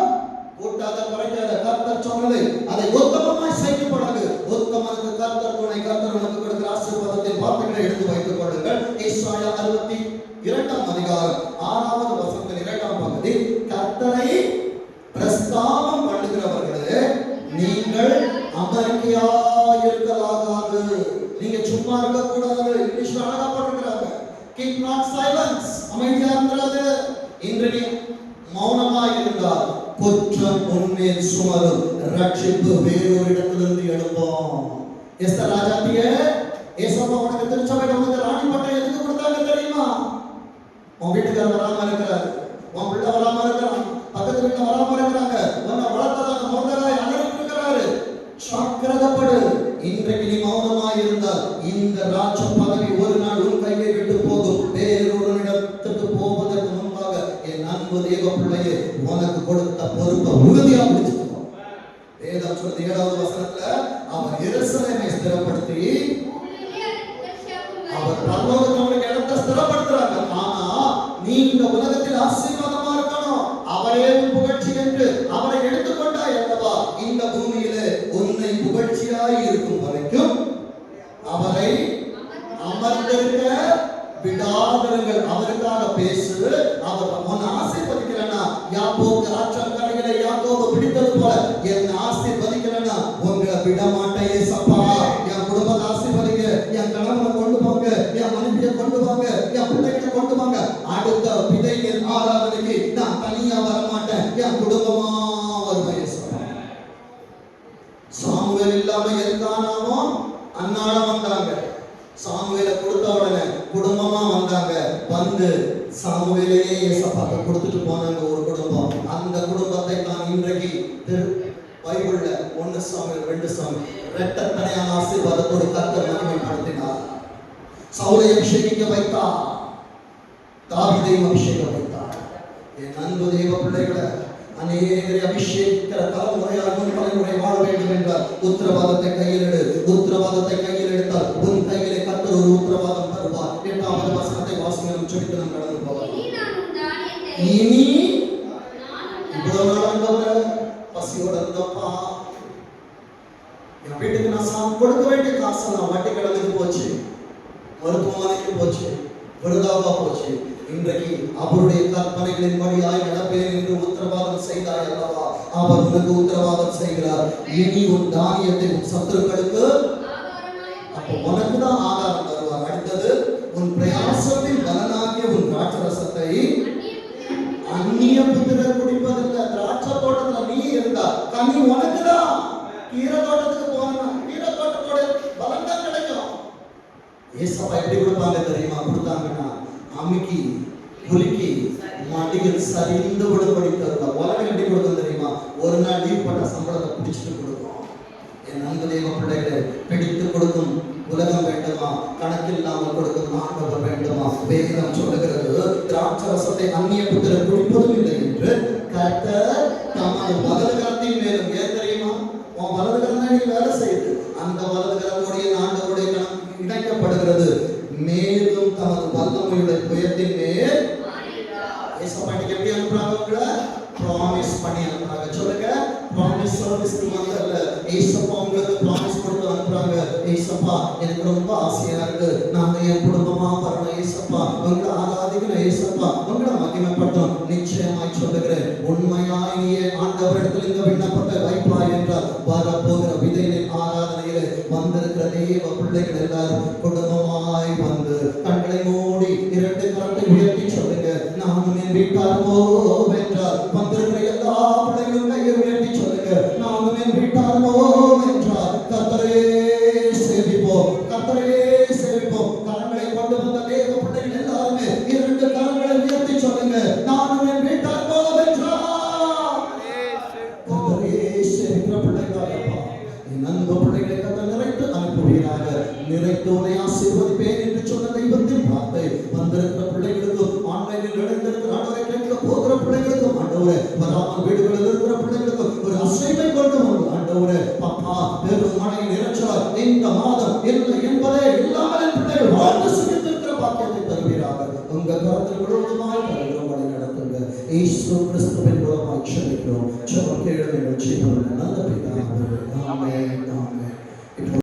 கூட்டாத குறைக்காத, கர்த்தர் சொன்னதை அதை உத்தமமாய் செய்து பழகு. உத்தமனுக்கு கர்த்தர் துணை. கர்த்தர் உனக்கு கொடுக்கிற ஆசீர்வாதத்தின் வார்த்தைகளை எடுத்து வைத்துக் கொள்ளுங்கள். ஏசாயா 62ஆம் அதிகாரம் 6வது வசனத்தின் 2ஆம் பகுதி, கர்த்தரை பிரஸ்தாபம் பண்ணுகிறவர்களே, நீங்கள் அமெரிக்கையாயிருக்கலாகாது. நீங்க சும்மா இருக்க கூடாது. இங்கிலீஷ்ல அழகா போட்டுக்கிறாங்க, keep not silence, அமைதியா இருக்காது. இன்று நீ மௌனமாய் இருந்தால் குற்றம் உன்மேல் சுமரும், ரட்சிப்பு வேறொரு இடத்திலிருந்து எழும்பும். எஸ்தர் ராஜாத்தியே, ஏசப்பா உனக்கு திருச்சபையில உனக்கு ராணி பட்டம் எதுக்கு கொடுத்தாங்க தெரியுமா? உன் வீட்டுக்காரர் வராம இருக்கிறார், உன் பிள்ளை வராம இருக்கிறான், பக்கத்து வீட்டுல வராம இருக்கிறாங்க, உன்னை வளர்த்ததாக மோதலாய் அழைத்து இருக்கிறாரு. ஜாக்கிரதைப்படு. இன்றைக்கு நீ மௌனமாய் இருந்தால் இந்த ராஜ பதவி ஒரு நாள் உன் கையை விட்டு போகும். வேறொரு இடத்துக்கு போவதற்கு முன்பாக என் அன்பு தேவ பிள்ளையே, உனக்கு கொடுத்த பொறுப்பை உறுதியா பிடிச்சுக்கணும். வேதம் சொல்றது 7வது வசனத்துல, அவர் எருசலேமை ஸ்திரப்படுத்தி அவர் பரலோகத்தினுடைய இடத்தை ஸ்திரப்படுத்துறாங்க. ஆனா நீ இந்த உலகத்தில் ஆசீர்வாதமா இருக்கணும். அவரே புகழ்ச்சி என்று அவரை எடுத்துக்கொண்டாய் அல்லவா? இந்த பூமியிலே உன்னை புகழ்ச்சியாய் இருக்கும் வரைக்கும் அவரை அமர்ந்திருக்க விடாதவர்கள். அவருக்காக பேசு. அவர் உன்னை ஆசீர்வதிக்கலன்னா, யாக்கோபு ஆற்றங்கரையிலே யாக்கோபு பிடித்தது போல என்னை ஆசீர்வதிக்கலன்னா உங்களை விட மாட்டேன் ஏசப்பா. என் குடும்பத்தை ஆசீர்வதிங்க, என் கணவனை கொண்டு போங்க, என் மனைவியை கொண்டு போங்க, என் பிள்ளைகளை கொண்டு போங்க. அடுத்த விதையின் ஆராதனைக்கு நான் தனியா வரமாட்டேன், என் குடும்பமா வருவேன் ஏசப்பா. சாமுவேல் இல்லாம எல்கானாவும் அன்னாடம் வந்தாங்க. சாமுவேலை கொடுத்த உடனே குடும்பமா வந்தாங்க. வந்து சாமுவேலையே ஏசப்பாக்கு கொடுத்துட்டு போனாங்க ஒரு குடும்பம். அந்த குடும்பத்தை தான் இன்றைக்கு பைபிள்ல 1 சாமுவேல் 2 சாமுவேல் இரட்டத்தனையான ஆசீர்வாதத்தோடு கர்த்தர் மகிமைப்படுத்தினார். சவுலை அபிஷேகிக்க வைத்தார், தாவீதையும் அபிஷேக வைத்தார். என் அன்பு தேவ பிள்ளைகளை, அநேகரை அபிஷேகிக்கிற தலைமுறையாக தலைமுறை வாழ வேண்டும் என்றால் உத்தரவாதத்தை கையில் எடு. உத்தரவாதத்தை கையில் எடுத்தால் உன் கையிலே கர்த்தர் ஒரு உத்தரவாதம் தருவார். 8வது வசனத்தை வாசிங்க, சொல்லிட்டு நாம் கடந்து போகலாம். இனி இவ்வளவு நாள் பசியோட இருந்தப்பா, என் வீட்டுக்கு நான் கொடுக்க வேண்டிய காசு நான் வட்டி கடனுக்கு போச்சு, மருத்துவமனைக்கு போச்சு, விருதாவா போச்சு. இன்றைக்கு அவருடைய கற்பனைகளின் படியாய் நடப்பேன் என்று உத்தரவாதம் செய்தாய் அல்லவா? அவர் உனக்கு உத்தரவாதம் செய்கிறார். இனி உன் தானியத்தை உன் சத்துருக்களுக்கு, அப்போ உனக்கு தான் ஆகாரம் தருவார். அடுத்தது, உன் பிரயாசத்தின் பலனாகிய உன் திராட்சரசத்தை அந்நிய புத்திரர் குடிப்பதில்லை. திராட்சை தோட்டத்துல நீ இருந்தா கனி உனக்குதான். கீரை தோட்டத்துக்கு போனா கீரை தோட்டத்தோட பலன் தான் கிடைக்கும். ஏசப்பா எப்படி கொடுப்பாங்க தெரியுமா? கொடுத்தாங்கன்னா அமுக்கி குலுக்கி மடியில் சரிந்து விடுபடி தருவார். உலகம் எப்படி கொடுக்கும் தெரியுமா? ஒரு நாள் லீவ் பண்ண சம்பளத்தை பிடிச்சிட்டு கொடுக்கும். என் அன்பு தேவ பிள்ளைகளை, பிடித்து கொடுக்கும் உலகம் வேண்டுமா? கணக்கில்லாமல் கொடுக்கும் ஆண்டவர் வேண்டுமா? வேதம் சொல்லுகிறது, திராட்சரசத்தை அந்நிய புத்திரர் குடிப்பதும் இல்லை என்று கர்த்தர் தமது வலது கரத்தின் மேலும். ஏன் தெரியுமா? உன் வலது கரம் நீ வேலை செய்யுது, அந்த வலது கரத்துடைய ஆண்டவருடைய கரம் இணைக்கப்படுகிறது. மேலும் தமது வல்லமையுடைய புயத்தின் மேல் ஏசப்பாட்டிக்கு எப்படி அனுப்புறாங்க? ப்ராமிஸ் பண்ணி அனுப்புறாங்க. சொல்லுங்க, ப்ராமிஸ் சர்வீஸ்க்கு வந்தல்ல, ஏசப்பா உங்களுக்கு ப்ராமிஸ் கொடுத்து அனுப்புறாங்க. ஏசப்பா எனக்கு ரொம்ப ஆசையா இருக்கு, நாங்க என் குடும்பமா வரணும் ஏசப்பா, உங்களை ஆராதிக்கணும் ஏசப்பா, உங்களை மகிமைப்படுத்தணும். நிச்சயமாய் சொல்லுகிறேன், உண்மையாய் நீயே ஆண்டவரிடத்தில் இந்த விண்ணப்பத்தை வைப்பாய் என்றால் வரப்போகிற விதையின் ஆராதனையிலே வந்திருக்கிற தேவ பிள்ளைகள் எல்லாரும் குடும்பமாய் வந்து கண்களை மூடி 2 கரத்தை உயர்த்தி சொல்லுங்க, நானும் என் வீட்டார் போவோம் என்றால் வந்திருக்கிற எல்லா பிள்ளைகளும் கையை உயர்த்தி சொல்லுங்க, நானும் என் வீட்டார் போவோம் என்றால் கர்த்தரே சேவிப்போம், கர்த்தரே சேவிப்போம். கரங்களை கொண்டு வந்த தேவ பிள்ளைகள் எல்லாருமே உலகையே சேவிக்கிற பிள்ளைகளாகப்பா என் அன்பு பிள்ளைகளை கத்த நிறைத்து அனுப்புவீராக. நிறைத்தோரை ஆசீர்வதிப்பேன் என்று சொன்ன தெய்வத்தின் வார்த்தை வந்திருக்கிற பிள்ளைகளுக்கும் ஆன்லைனில் இணைந்திருக்கிற ஆண்டவரை கேட்க போகிற பிள்ளைகளுக்கும் ஆண்டவரே வராமல் வீடுகளில் இருக்கிற பிள்ளைகளுக்கும் ஒரு அசைவை கொண்டு வந்து ஆண்டவரே அப்பா பெரும் மழை நிறைச்சலால் இந்த மாதம் இல்லை என்பதே இல்லாமல் பிள்ளைகள் வாழ்ந்து சுகித்திருக்கிற பாக்கியத்தை தருவீராக. உங்க கருத்தில் முழுவதுமாய் தருகிறோம், வழி நடத்துங்க. இயேசு கிறிஸ்துவின் மூலமாய் ஜெபிக்கிறோம். ஜெபம் கேளுங்கள், ஜீவனுள்ள நல்ல பிதாவே. ஆமென்.